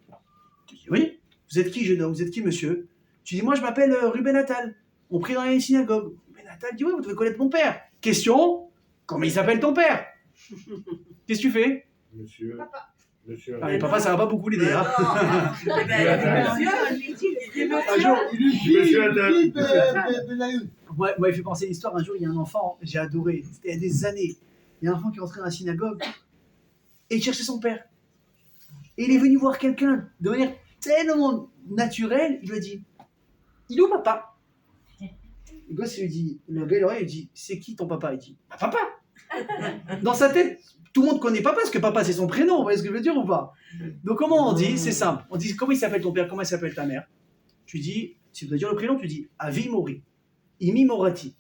Tu dis, oui. Vous êtes qui, jeune homme? Vous êtes qui, monsieur? Tu dis, moi, je m'appelle Ruben Attal. On prie dans la synagogue. Ruben Attal dit, oui, vous devez connaître mon père. Question, comment il s'appelle ton père? Qu'est-ce que tu fais? Monsieur. Papa. Monsieur. Ah, mais papa, ça va pas beaucoup l'aider. Hein. Un jour, il Moi, il fait penser à l'histoire. Un jour, il y a un enfant, j'ai adoré, c'était il y a des années. Il y a un enfant qui est rentré dans la synagogue et il cherchait son père. Et il est venu voir quelqu'un de manière tellement naturelle, il lui a dit, il est où papa? Le gosse, le gars, il dit, c'est qui ton papa? Il dit, bah, papa. Dans sa tête, tout le monde connaît papa, parce que papa, c'est son prénom, vous voyez ce que je veux dire ou pas? Donc comment on dit? C'est simple. On dit, comment il s'appelle ton père? Comment il s'appelle ta mère? Tu dis, si tu dois dire le prénom, tu dis, Avi Mori, Imi Morati.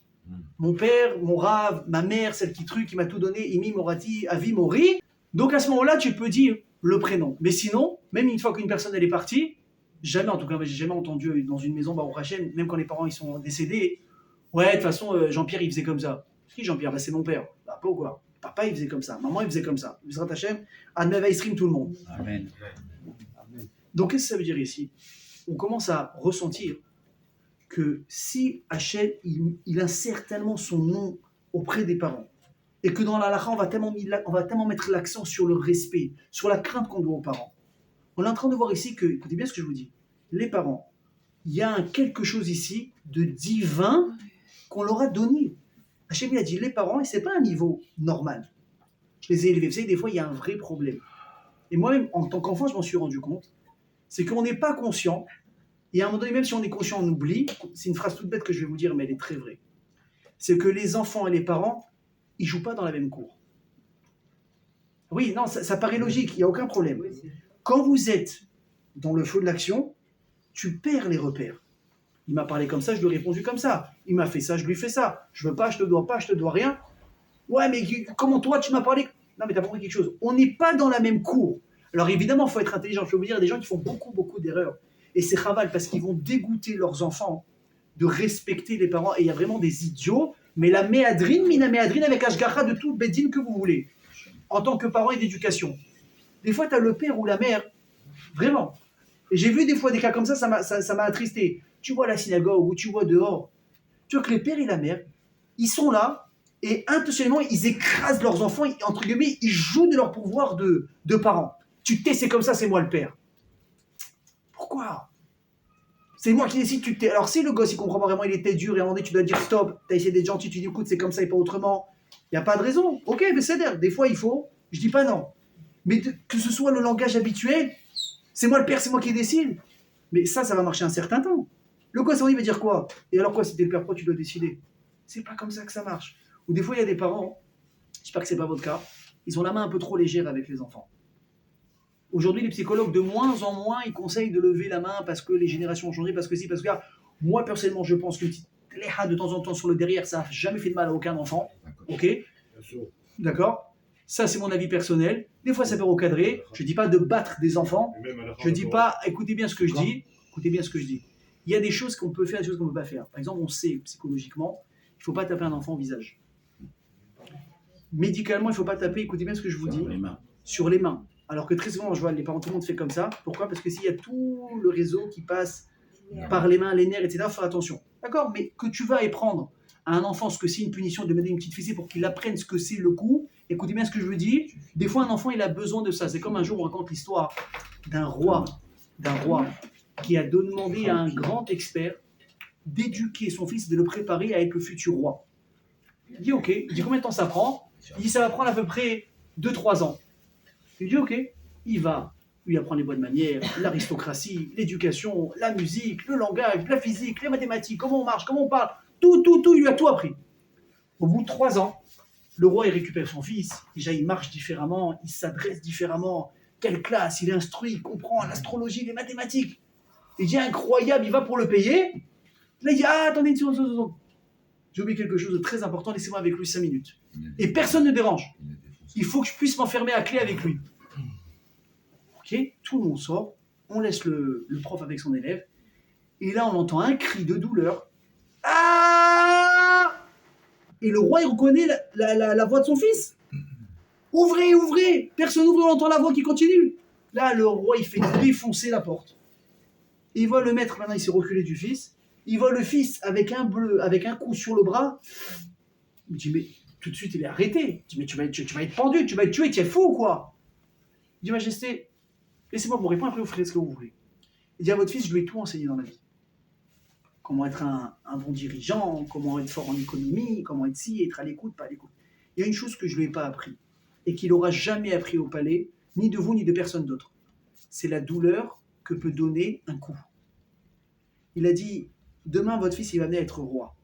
Mon père, mon rave, ma mère, celle qui m'a tout donné, Imi Morati, Avi Mori. Donc à ce moment-là, tu peux dire le prénom. Mais sinon, même une fois qu'une personne elle est partie, jamais, en tout cas, j'ai jamais entendu dans une maison, Baruch Hashem, même quand les parents ils sont décédés, ouais, de toute façon, Jean-Pierre, il faisait comme ça. Qui Jean-Pierre? Bah, c'est mon père. Bah, pas ou quoi? Papa, il faisait comme ça. Maman, il faisait comme ça. Misrat Hashem, Admev Aïsrim, tout le monde. Amen. Donc, qu'est-ce que ça veut dire ici? On commence à ressentir que si Hachem, il insère tellement son nom auprès des parents, et que dans la halakha, on va tellement mettre l'accent sur le respect, sur la crainte qu'on doit aux parents. On est en train de voir ici que, écoutez bien ce que je vous dis, les parents, il y a quelque chose ici de divin qu'on leur a donné. Hachem, il a dit, les parents, et ce n'est pas un niveau normal. Je les ai élevés. Vous savez, des fois, il y a un vrai problème. Et moi-même, en tant qu'enfant, je m'en suis rendu compte, c'est qu'on n'est pas conscient, et à un moment donné, même si on est conscient, on oublie. C'est une phrase toute bête que je vais vous dire, mais elle est très vraie. C'est que les enfants et les parents, ils ne jouent pas dans la même cour. Oui, non, ça paraît logique, il n'y a aucun problème. Quand vous êtes dans le feu de l'action, tu perds les repères. Il m'a parlé comme ça, je lui ai répondu comme ça. Il m'a fait ça, je lui fais ça. Je veux pas, je te dois pas, je te dois rien. Ouais, mais comment toi, tu m'as parlé? Non, mais tu as compris quelque chose. On n'est pas dans la même cour. Alors évidemment, il faut être intelligent. Je peux vous dire, il y a des gens qui font beaucoup d'erreurs. Et c'est chaval parce qu'ils vont dégoûter leurs enfants de respecter les parents. Et il y a vraiment des idiots. Mais la méadrine, mina méadrine avec Ashgacha de tout bedin que vous voulez. En tant que parent et d'éducation. Des fois, tu as le père ou la mère. Vraiment. Et j'ai vu des fois des cas comme ça m'a attristé. Tu vois à la synagogue ou tu vois dehors. Tu vois que les pères et la mère, ils sont là et intentionnellement, ils écrasent leurs enfants. Entre guillemets, ils jouent de leur pouvoir de parents. Tu t'es, c'est comme ça, c'est moi le père. Pourquoi? C'est moi qui décide, tu t'es. Alors si le gosse, il comprend pas vraiment, il était dur et à un moment donné, tu dois dire stop, tu as essayé d'être gentil, tu dis écoute, c'est comme ça et pas autrement. Il n'y a pas de raison. Ok, mais c'est d'air. Des fois, il faut. Je dis pas non. Mais que ce soit le langage habituel, c'est moi le père, c'est moi qui décide. Mais ça va marcher un certain temps. Le gosse, il va dire quoi? Et alors quoi, si t'es le père, pourquoi tu dois décider? C'est pas comme ça que ça marche. Ou des fois, il y a des parents, j'espère que c'est pas votre cas, ils ont la main un peu trop légère avec les enfants. Aujourd'hui, les psychologues, de moins en moins, ils conseillent de lever la main parce que les générations ont changé, parce que si, parce que là, moi, personnellement, je pense qu'une petite léha de temps en temps sur le derrière, ça n'a jamais fait de mal à aucun enfant. Ok? D'accord? Ça, c'est mon avis personnel. Des fois, ça peut recadrer. Je ne dis pas de battre des enfants. Je ne dis pas, écoutez bien ce que je dis. Écoutez bien ce que je dis. Il y a des choses qu'on peut faire, des choses qu'on ne peut pas faire. Par exemple, on sait psychologiquement, il ne faut pas taper un enfant au visage. Médicalement, il ne faut pas taper, écoutez bien ce que je vous dis, sur les mains. Alors que très souvent, je vois les parents, tout le monde fait comme ça. Pourquoi? Parce que s'il y a tout le réseau qui passe par les mains, les nerfs, etc., il faut faire attention. D'accord? Mais que tu vas prendre à un enfant ce que c'est une punition, de lui donner une petite fessée pour qu'il apprenne ce que c'est le coup. Écoutez bien ce que je veux dire. Des fois, un enfant, il a besoin de ça. C'est comme un jour, on raconte l'histoire d'un roi qui a demandé à un grand expert d'éduquer son fils, de le préparer à être le futur roi. Il dit ok. Il dit combien de temps ça prend? Il dit ça va prendre à peu près 2-3 ans. Il dit ok. Il va lui apprendre les bonnes manières, l'aristocratie, l'éducation, la musique, le langage, la physique, les mathématiques, comment on marche, comment on parle. Tout, il lui a tout appris. Au bout de 3 ans, le roi il récupère son fils. Déjà il marche différemment, il s'adresse différemment. Quelle classe, il est instruit, il comprend l'astrologie, les mathématiques. Il dit incroyable, il va pour le payer. Là il dit ah attendez une seconde. J'ai oublié quelque chose de très important, laissez-moi avec lui 5 minutes. Et personne ne dérange. Il faut que je puisse m'enfermer à clé avec lui. Ok, tout le monde sort, on laisse le prof avec son élève, et là on entend un cri de douleur. Ah! Et le roi il reconnaît la voix de son fils. Ouvrez! Personne ouvre, on entend la voix qui continue. Là le roi il fait défoncer la porte. Il voit le maître, maintenant il s'est reculé du fils. Il voit le fils avec un coup sur le bras. Il dit mais tout de suite il est arrêté. Il dit mais tu vas être pendu, tu vas être tué, tu es fou ou quoi? Il dit majesté, laissez-moi vous répondre, après vous ferez ce que vous voulez. Il dit à votre fils, je lui ai tout enseigné dans la vie. Comment être un bon dirigeant, comment être fort en économie, comment être ci, être à l'écoute, pas à l'écoute. Il y a une chose que je ne lui ai pas appris, et qu'il n'aura jamais appris au palais, ni de vous, ni de personne d'autre. C'est la douleur que peut donner un coup. Il a dit, demain votre fils, il va venir être roi.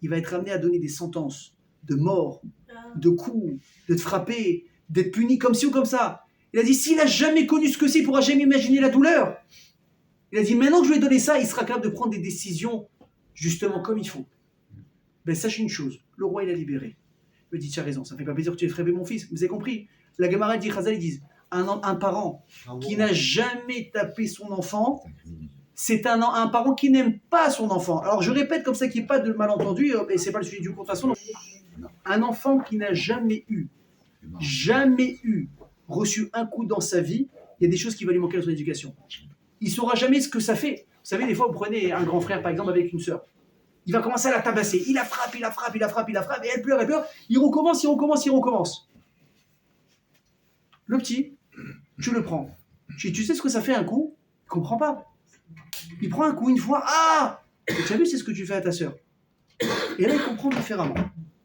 Il va être amené à donner des sentences de mort, de coups, de te frapper, d'être puni comme ci ou comme ça. Il a dit, s'il n'a jamais connu ce que c'est, il ne pourra jamais imaginer la douleur. Il a dit, maintenant que je lui ai donné ça, il sera capable de prendre des décisions justement comme il faut. Ben, sachez une chose, le roi, il a libéré. Il me dit, tu as raison, ça ne fait pas plaisir que tu aies frappé mon fils. Vous avez compris? La Gemara dit, Chazal, ils disent, un parent qui n'a jamais tapé son enfant, c'est un parent qui n'aime pas son enfant. Alors je répète comme ça qu'il n'y ait pas de malentendu, et ce n'est pas le sujet du cours de toute façon. Un enfant qui n'a jamais eu reçu un coup dans sa vie, il y a des choses qui vont lui manquer dans son éducation. Il ne saura jamais ce que ça fait. Vous savez, des fois, vous prenez un grand frère, par exemple, avec une sœur. Il va commencer à la tabasser. Il la frappe, et elle pleure. Il recommence. Le petit, tu le prends. Tu sais ce que ça fait un coup? Il ne comprend pas. Il prend un coup une fois. Ah! Tu as vu, c'est ce que tu fais à ta sœur. Et là, il comprend différemment.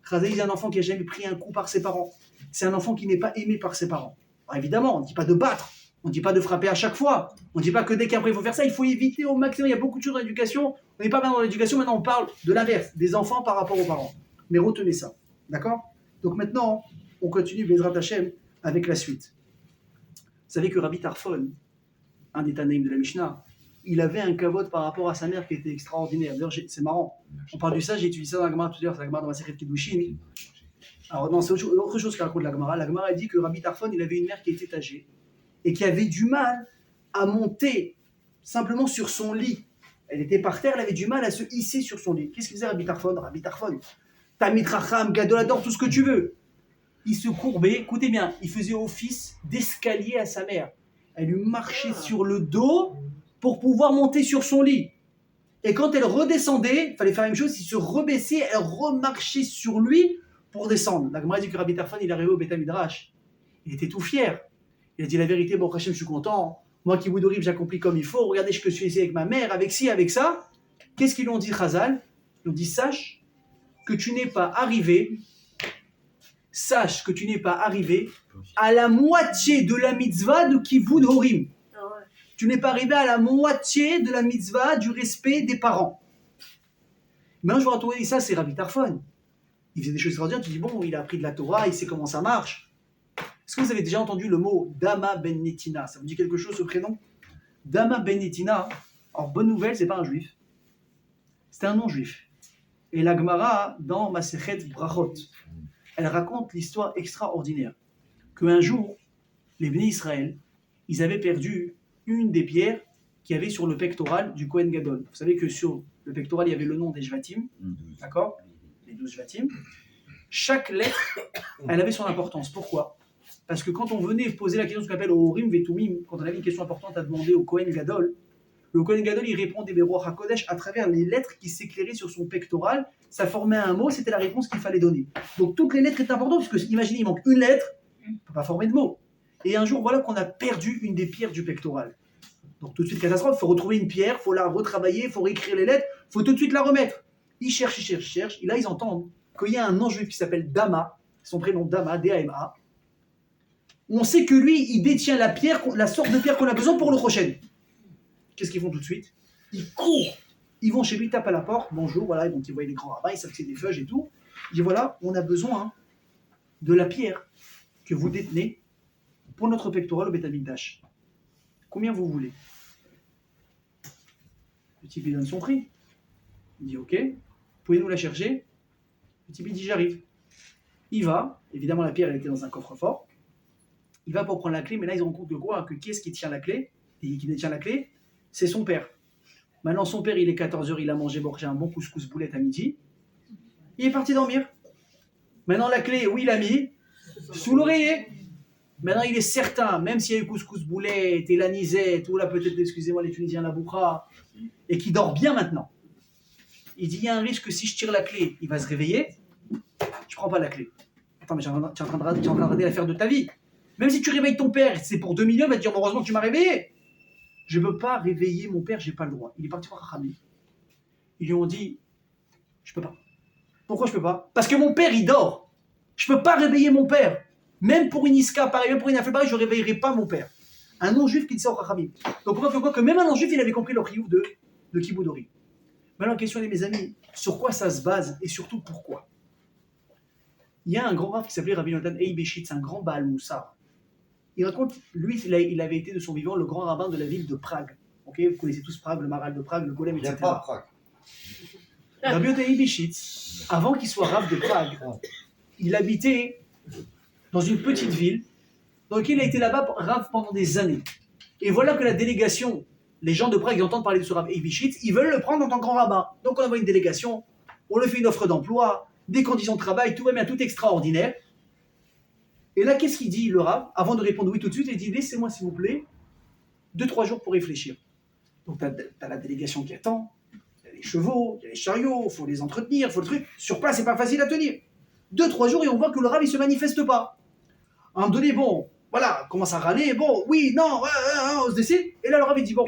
Khazali, c'est un enfant qui n'a jamais pris un coup par ses parents. C'est un enfant qui n'est pas aimé par ses parents. Alors évidemment, on ne dit pas de battre, on ne dit pas de frapper à chaque fois, on ne dit pas que dès qu'après il faut faire ça, il faut éviter au maximum. Il y a beaucoup de choses dans l'éducation. On n'est pas bien dans l'éducation, maintenant on parle de l'inverse, des enfants par rapport aux parents. Mais retenez ça, d'accord? Donc maintenant, on continue Bezrat Hashem avec la suite. Vous savez que Rabbi Tarfon, un des Tanaïm de la Mishnah, il avait un kavod par rapport à sa mère qui était extraordinaire. D'ailleurs, c'est marrant. On parle du sage, j'ai utilisé ça dans la Gemara tout à l'heure, c'est la Gemara dans ma série de Kiddushin. Alors non, c'est autre chose qu'a raconte la Gemara. La Gemara a dit que Rabbi Tarfon, il avait une mère qui était âgée et qui avait du mal à monter simplement sur son lit. Elle était par terre, elle avait du mal à se hisser sur son lit. Qu'est-ce qu'il faisait Rabbi Tarfon? Rabbi Tarfon, Tamid Racham, Gadolador, tout ce que tu veux. Il se courbait, écoutez bien, il faisait office d'escalier à sa mère. Elle lui marchait sur le dos pour pouvoir monter sur son lit. Et quand elle redescendait, il fallait faire la même chose, il se rebaissait, elle remarchait sur lui pour descendre. La Gemara dit que Rabbi Tarfon, il est arrivé au Beth Midrash. Il était tout fier. Il a dit la vérité, bon, Hachem, je suis content. Moi qui vous d'Orib, j'accomplis comme il faut. Regardez ce que je suis ici avec ma mère, avec ci, avec ça. Qu'est-ce qu'ils lui ont dit, Chazal? Ils lui ont dit, sache que tu n'es pas arrivé à la moitié de la mitzvah de Kivud Horim. Tu n'es pas arrivé à la moitié de la mitzvah du respect des parents. Maintenant, je vais retrouver ça, c'est Rabbi Tarfon. Il faisait des choses extraordinaires, tu dis, bon, il a appris de la Torah, il sait comment ça marche. Est-ce que vous avez déjà entendu le mot Dama Ben Netina? Ça vous dit quelque chose, ce prénom? Dama Ben Netina, alors bonne nouvelle, c'est pas un juif. C'est un non-juif. Et la Gemara, dans Masechet Brachot, elle raconte l'histoire extraordinaire. Qu'un jour, les Bnei Israël, ils avaient perdu une des pierres qu'il y avait sur le pectoral du Kohen Gadol. Vous savez que sur le pectoral, il y avait le nom des Shvatim, d'accord? Les 12 Shvatim. Chaque lettre, elle avait son importance. Pourquoi? Parce que quand on venait poser la question, ce qu'on appelle au Rim Vetumim, quand on avait une question importante à demander au Kohen Gadol, le Kohen Gadol, il répondait Beruach HaKodesh à travers les lettres qui s'éclairaient sur son pectoral. Ça formait un mot, c'était la réponse qu'il fallait donner. Donc toutes les lettres étaient importantes, parce que imaginez, il manque une lettre, on ne peut pas former de mot. Et un jour, voilà qu'on a perdu une des pierres du pectoral. Donc tout de suite, catastrophe, il faut retrouver une pierre, il faut la retravailler, il faut réécrire les lettres, il faut tout de suite la remettre. Ils cherchent, et là ils entendent qu'il y a un non-juif qui s'appelle Dama, son prénom Dama, D-A-M-A. On sait que lui, il détient la pierre, la sorte de pierre qu'on a besoin pour le prochain. Qu'est-ce qu'ils font tout de suite? Ils courent, ils vont chez lui, tapent à la porte, bonjour, voilà, donc ils voient les grands rabbins, ils savent que c'est des feuilles et tout. Ils disent voilà, on a besoin de la pierre que vous détenez pour notre pectoral au Beth Amikdash. Combien vous voulez? Le type il donne son prix. Il dit ok, pouvez-nous la chercher? Le type il dit j'arrive. Il va, évidemment la pierre elle était dans un coffre-fort. Il va pour prendre la clé, mais là il se rend compte de quoi? Que qui est-ce qui tient la clé? Et qui détient la clé? C'est son père. Maintenant son père il est 14h, il a mangé un bon couscous boulette à midi. Il est parti dormir. Maintenant la clé, où il a mis? Sous l'oreiller. Maintenant, il est certain, même s'il y a eu couscous boulette et l'anisette, ou là peut-être, excusez-moi les Tunisiens, la boukra, et qui dort bien maintenant, il dit, il y a un risque que si je tire la clé, il va se réveiller, je ne prends pas la clé. Attends, mais tu es en train de rater l'affaire de ta vie. Même si tu réveilles ton père, c'est pour 2 millions, il va te dire, heureusement que tu m'as réveillé. Je ne peux pas réveiller mon père, je n'ai pas le droit. Il est parti voir Rami. Ils lui ont dit, je ne peux pas. Pourquoi je ne peux pas? Parce que mon père, il dort. Je ne peux pas réveiller mon père. Même pour une iska pareil, même pour une affaire pareille, je ne réveillerai pas mon père. Un non-juif qui ne sort Rachamim. Donc on voit que même un non-juif, il avait compris le riouf de Kiboudori. Maintenant, la question est, mes amis, sur quoi ça se base et surtout pourquoi? Il y a un grand rav qui s'appelait Rabbi Natan Eibeshitz, un grand Baal Moussar. Il raconte, lui, il avait été de son vivant le grand rabbin de la ville de Prague. Okay, vous connaissez tous Prague, le Maral de Prague, le Golem, etc. Il n'y a pas Prague. Rabbi Natan Eibeshitz, avant qu'il soit rav de Prague, il habitait dans une petite ville, dans laquelle il a été là-bas Rav pendant des années. Et voilà que la délégation, les gens de Prague, ils entendent parler de ce Rav Eibeshitz, ils veulent le prendre en tant que grand rabbin. Donc on envoie une délégation, on lui fait une offre d'emploi, des conditions de travail, tout va bien, tout extraordinaire. Et là, qu'est-ce qu'il dit, le Rav? Avant de répondre oui tout de suite, il dit, laissez-moi s'il vous plaît 2-3 jours pour réfléchir. Donc tu as la délégation qui attend, il y a les chevaux, il y a les chariots, il faut les entretenir, il faut le truc. Sur place, c'est pas facile à tenir. 2-3 jours et on voit que le Rav, il se manifeste pas. À un moment donné, bon, voilà, commence à râler, bon, oui, non, on se décide. Et là, le Rav, il dit, bon,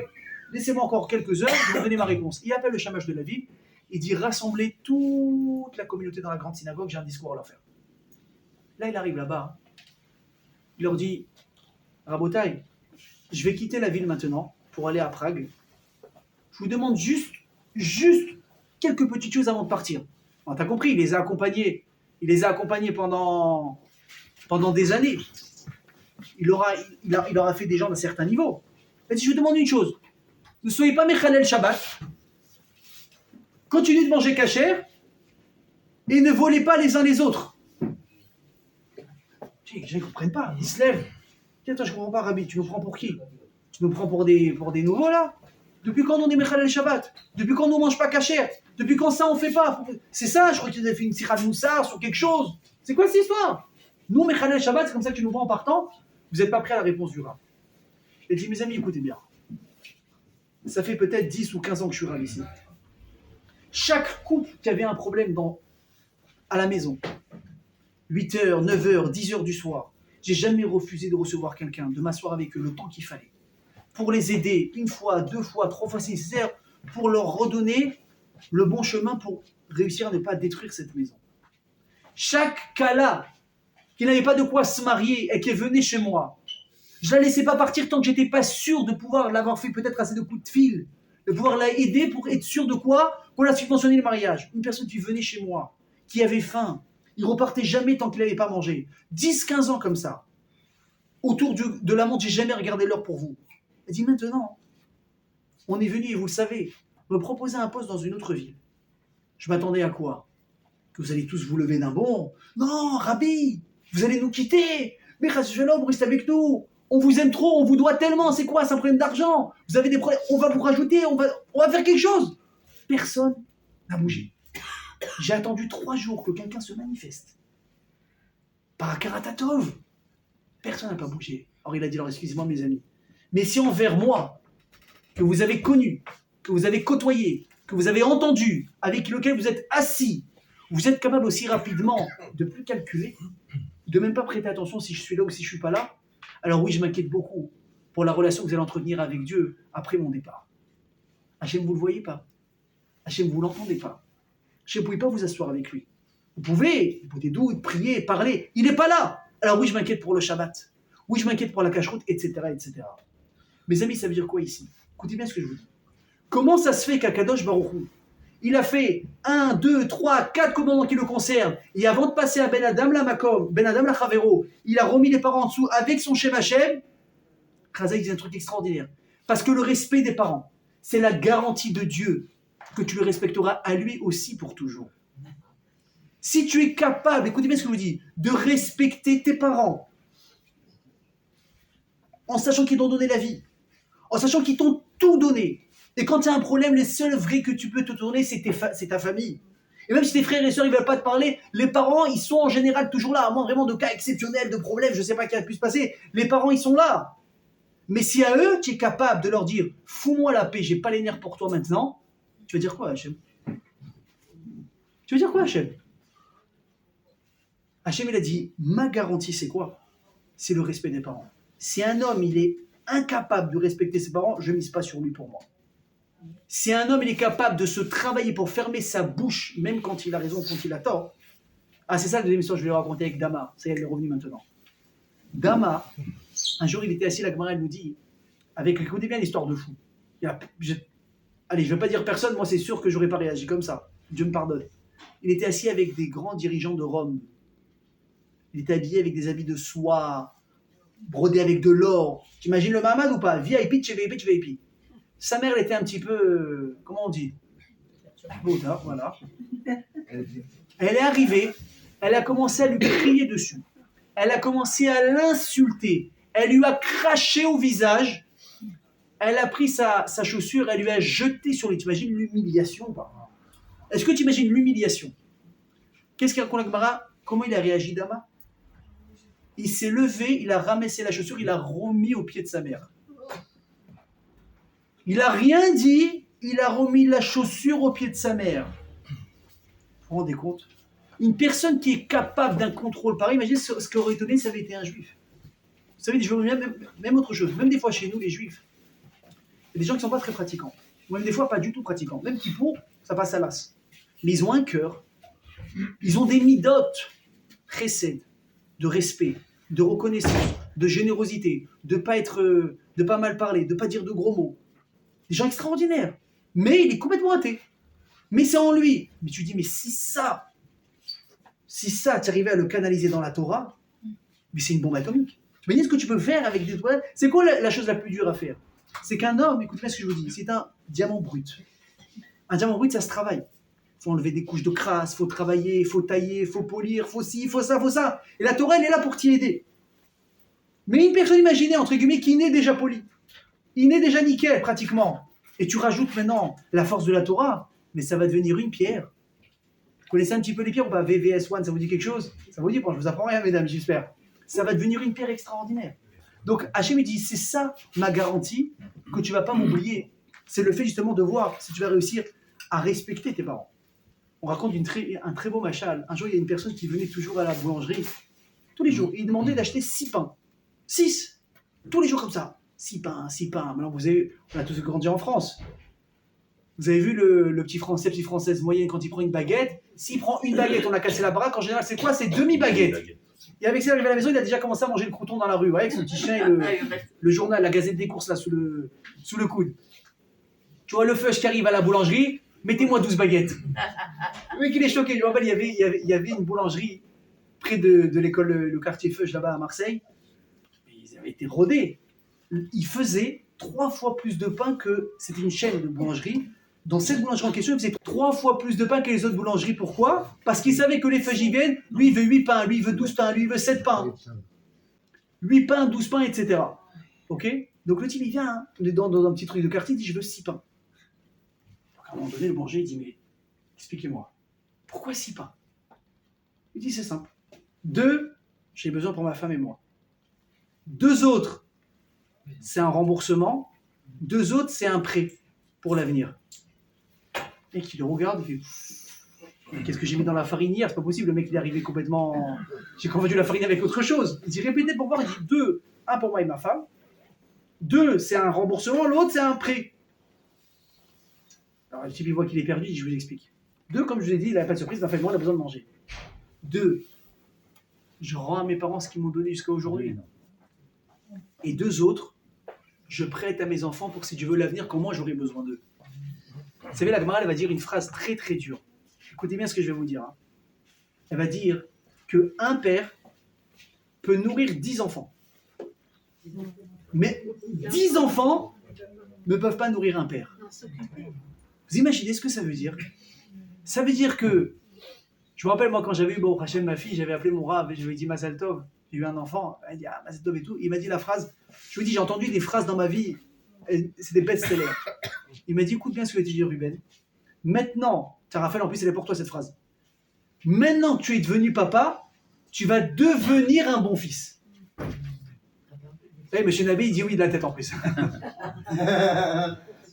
laissez-moi encore quelques heures, je vais vous donner ma réponse. Il appelle le chamash de la ville, il dit, rassemblez toute la communauté dans la grande synagogue, j'ai un discours à leur faire. Là, il arrive là-bas, il leur dit, Rabotai, je vais quitter la ville maintenant pour aller à Prague. Je vous demande juste quelques petites choses avant de partir. Bon, t'as compris, il les a accompagnés pendant des années. Il leur a fait des gens d'un certain niveau. Et si je vous demande une chose, ne soyez pas Mechalel Shabbat, continuez de manger kasher et ne volez pas les uns les autres. Les gens ne comprennent pas, ils se lèvent. Attends, je ne comprends pas, Rabbi, tu nous prends pour qui? Tu nous prends pour des nouveaux là? Depuis quand on est Mechalel Shabbat? Depuis quand on ne mange pas kasher? Depuis quand ça on ne fait pas? C'est ça, je crois qu'ils avaient fait une tirade moussard sur quelque chose. C'est quoi cette histoire? Nous, Mechalel Shabbat, c'est comme ça que tu nous vois en partant. Vous n'êtes pas prêts à la réponse du Rav. Et je dis, mes amis, écoutez bien. Ça fait peut-être 10 ou 15 ans que je suis Rav ici. Chaque couple qui avait un problème à la maison, 8h, 9h, 10h du soir, j'ai jamais refusé de recevoir quelqu'un, de m'asseoir avec eux le temps qu'il fallait. Pour les aider, 1 fois, 2 fois, 3 fois, c'est nécessaire, pour leur redonner le bon chemin pour réussir à ne pas détruire cette maison. Chaque cas-là, qui n'avait pas de quoi se marier et qui venait chez moi, je ne la laissais pas partir tant que je n'étais pas sûr de pouvoir l'avoir fait peut-être assez de coups de fil, de pouvoir la aider pour être sûr de quoi? Qu'on a subventionné le mariage. Une personne qui venait chez moi, qui avait faim, il repartait jamais tant qu'il n'avait pas mangé. 10-15 ans comme ça. Autour de la montre, j'ai jamais regardé l'heure pour vous. Elle dit maintenant, on est venu, et vous le savez, me proposer un poste dans une autre ville. Je m'attendais à quoi? Que vous allez tous vous lever d'un bond. Non, Rabbi, vous allez nous quitter. Mais Rachel, reste avec nous. On vous aime trop, on vous doit tellement. C'est quoi? C'est un problème d'argent. Vous avez des problèmes. On va vous rajouter, on va faire quelque chose. Personne n'a bougé. J'ai attendu 3 jours que quelqu'un se manifeste. Par Karatatov. Personne n'a pas bougé. Alors il a dit, alors excusez-moi mes amis, mais si envers moi, que vous avez connu, que vous avez côtoyé, que vous avez entendu, avec lequel vous êtes assis, vous êtes capable aussi rapidement de plus calculer, de même pas prêter attention si je suis là ou si je suis pas là, alors oui, je m'inquiète beaucoup pour la relation que vous allez entretenir avec Dieu après mon départ. Hachem, vous ne le voyez pas. Hachem, vous ne l'entendez pas. Hachem, vous ne pouvez pas vous asseoir avec lui. Vous pouvez des doutes, prier, parler. Il n'est pas là. Alors oui, je m'inquiète pour le Shabbat. Oui, je m'inquiète pour la cache-route, etc., etc. Mes amis, ça veut dire quoi ici? Écoutez bien ce que je vous dis. Comment ça se fait qu'Akadosh Baruch Hu, il a fait 1, 2, 3, 4 commandements qui le concernent, et avant de passer à Ben Adam la Makom, Ben Adam la Chavero, il a remis les parents en dessous avec son Shem Hashem. Krazaï dit un truc extraordinaire. Parce que le respect des parents, c'est la garantie de Dieu que tu le respecteras à lui aussi pour toujours. Si tu es capable, écoutez bien ce que je vous dis, de respecter tes parents, en sachant qu'ils t'ont donné la vie, en sachant qu'ils t'ont tout donné, et quand tu as un problème, les seuls vrais que tu peux te tourner, c'est ta famille. Et même si tes frères et sœurs ne veulent pas te parler, les parents, ils sont en général toujours là, à moins vraiment de cas exceptionnels, de problèmes, je ne sais pas qui a pu se passer, les parents, ils sont là. Mais si à eux, tu es capable de leur dire « Fous-moi la paix, j'ai pas les nerfs pour toi maintenant », tu vas dire quoi, Hachem? Tu veux dire quoi, Hachem? Hachem, il a dit, ma garantie, c'est quoi? C'est le respect des parents. Si un homme, il est incapable de respecter ses parents, je ne mise pas sur lui pour moi. Si un homme, il est capable de se travailler pour fermer sa bouche, même quand il a raison, quand il a tort. Ah, c'est ça le deuxième histoire que je vais raconter avec Dama. Ça y est, elle est revenue maintenant. Dama, un jour, il était assis, la Gemara, elle nous dit, écoutez bien l'histoire de fou. Allez, je ne vais pas dire personne, moi c'est sûr que je n'aurais pas réagi comme ça. Dieu me pardonne. Il était assis avec des grands dirigeants de Rome. Il était habillé avec des habits de soie, brodés avec de l'or. T'imagines le Mahamad ou pas? VIP de chez VIP de chez VIP. Sa mère, elle était un petit peu, comment on dit? Bouddha, voilà. Elle est arrivée, elle a commencé à lui crier dessus. Elle a commencé à l'insulter. Elle lui a craché au visage. Elle a pris sa chaussure, elle lui a jeté sur lui. T'imagines l'humiliation ou pas? Est-ce que tu imagines l'humiliation? Qu'est-ce qu'il raconte la Gemara? Comment il a réagi, Dama? Il s'est levé, il a ramassé la chaussure, il a remis au pied de sa mère. Il n'a rien dit, il a remis la chaussure au pied de sa mère. Vous vous rendez compte? Une personne qui est capable d'un contrôle pareil, imaginez ce qu'aurait donné si ça avait été un juif. Vous savez, même autre chose, même des fois chez nous, les juifs, il y a des gens qui ne sont pas très pratiquants, ou même des fois pas du tout pratiquants. Même qui pour, ça passe à l'as. Mais ils ont un cœur, ils ont des midotes, chesed, de respect, de reconnaissance, de générosité, de pas mal parler, de pas dire de gros mots. Des gens extraordinaires. Mais il est complètement athée. Mais c'est en lui. Mais tu dis, mais si ça, tu arrivais à le canaliser dans la Torah, mais c'est une bombe atomique. Tu imagines ce que tu peux faire avec des toiles? C'est quoi la chose la plus dure à faire? C'est qu'un homme, écoutez ce que je vous dis, c'est un diamant brut. Un diamant brut, ça se travaille. Il faut enlever des couches de crasse, il faut travailler, il faut tailler, il faut polir, il faut ci, il faut ça, il faut ça. Et la Torah, elle est là pour t'y aider. Mais une personne imaginée, entre guillemets, qui naît déjà poli, il naît déjà nickel, pratiquement. Et tu rajoutes maintenant la force de la Torah, mais ça va devenir une pierre. Vous connaissez un petit peu les pierres ou pas? VVS1, ça vous dit quelque chose? Ça vous dit? Bon, je vous apprends rien, mesdames, j'espère. Ça va devenir une pierre extraordinaire. Donc, Hachem, il dit, c'est ça ma garantie, que tu ne vas pas m'oublier. C'est le fait justement de voir si tu vas réussir à respecter tes parents. On raconte un très beau machal. Un jour, il y a une personne qui venait toujours à la boulangerie, tous les jours. Il demandait d'acheter 6 pains. 6 tous les jours comme ça. 6 pains, 6 pains. Maintenant, on a tous grandi en France. Vous avez vu le petit français, petite française moyenne, quand il prend une baguette. S'il prend une baguette, on a cassé la baraque. En général, c'est quoi? C'est demi-baguette. Et avec ça, il arrive à la maison, il a déjà commencé à manger le crouton dans la rue, avec son petit chien et le journal, la Gazette des courses là sous le coude. Tu vois le feuche qui arrive à la boulangerie, mettez-moi 12 baguettes. Le mec, il est choqué. Je me rappelle, il y avait une boulangerie près de l'école, le quartier Feuche là-bas à Marseille. Ils avaient été rodés. Ils faisaient 3 fois plus de pain que. C'était une chaîne de boulangerie. Dans cette boulangerie en question, il faisait 3 fois plus de pain que les autres boulangeries. Pourquoi? Parce qu'il savait que les feuilles y viennent. Lui, il veut 8 pains, lui, il veut 12 pains, lui, il veut 7 pains. 8 pains, 12 pains, etc. Ok? Donc le type, il vient, hein, on est dans un petit truc de quartier, il dit, je veux 6 pains. Donc à un moment donné, le boulanger, il dit, mais expliquez-moi, pourquoi 6 pains? Il dit, c'est simple. 2, j'ai besoin pour ma femme et moi. 2 autres, c'est un remboursement. 2 autres, c'est un prêt pour l'avenir. Et qui le regarde, il fait qu'est-ce que j'ai mis dans la farine hier? C'est pas possible, le mec il est arrivé complètement. J'ai confondu la farine avec autre chose. Il dit répétez pour voir, il dit 2, un pour moi et ma femme. 2, c'est un remboursement, l'autre c'est un prêt. Alors le type il voit qu'il est perdu, il dit je vous explique. 2, comme je vous ai dit, il n'a pas de surprise, ma femme moi on a besoin de manger. 2, je rends à mes parents ce qu'ils m'ont donné jusqu'à aujourd'hui. Et 2 autres, je prête à mes enfants pour si Dieu veut l'avenir, quand moi j'aurai besoin d'eux. Vous savez, la Gemara, elle va dire une phrase très très dure. Écoutez bien ce que je vais vous dire. Elle va dire qu'un père peut nourrir 10 enfants. Mais 10 enfants ne peuvent pas nourrir un père. Vous imaginez ce que ça veut dire? Ça veut dire que, je me rappelle moi quand j'avais eu Baruch Hashem, ma fille, j'avais appelé mon Rav et je lui ai dit Mazal Tov, j'ai eu un enfant, elle dit ah, Mazal Tov et tout. Il m'a dit la phrase, je vous dis j'ai entendu des phrases dans ma vie, c'est des best-sellers. Il m'a dit écoute bien ce que tu dis Ruben. Maintenant, tiens Raphaël en plus elle est pour toi cette phrase. Maintenant que tu es devenu papa, tu vas devenir un bon fils. Eh, monsieur Nabi, il dit oui de la tête en plus.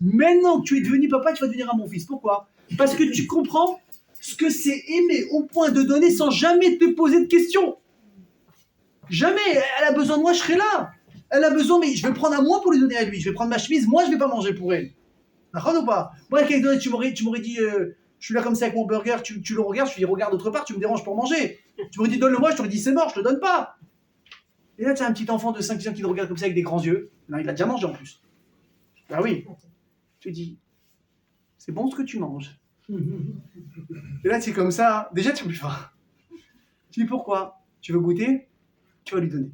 Maintenant que tu es devenu papa, tu vas devenir un bon fils. Pourquoi? Parce que tu comprends ce que c'est aimer au point de donner sans jamais te poser de questions. Jamais. Elle a besoin de moi, je serai là. Elle a besoin, mais je vais prendre à moi pour lui donner à lui. Je vais prendre ma chemise, moi je vais pas manger pour elle. D'accord ou pas? Moi, quelqu'un tu m'aurais dit, je suis là comme ça avec mon burger, tu le regardes, je lui dis regarde autre part, tu me déranges pour manger. Tu m'aurais dit donne-le moi, je t'aurais dit c'est mort, je te donne pas. Et là, tu as un petit enfant de 5 ans qui te regarde comme ça avec des grands yeux. Là, il a déjà mangé en plus. Bah oui. Tu te dis, c'est bon ce que tu manges. Et là, c'est comme ça. Déjà, tu as plus faim. Tu dis pourquoi? Tu veux goûter? Tu vas lui donner.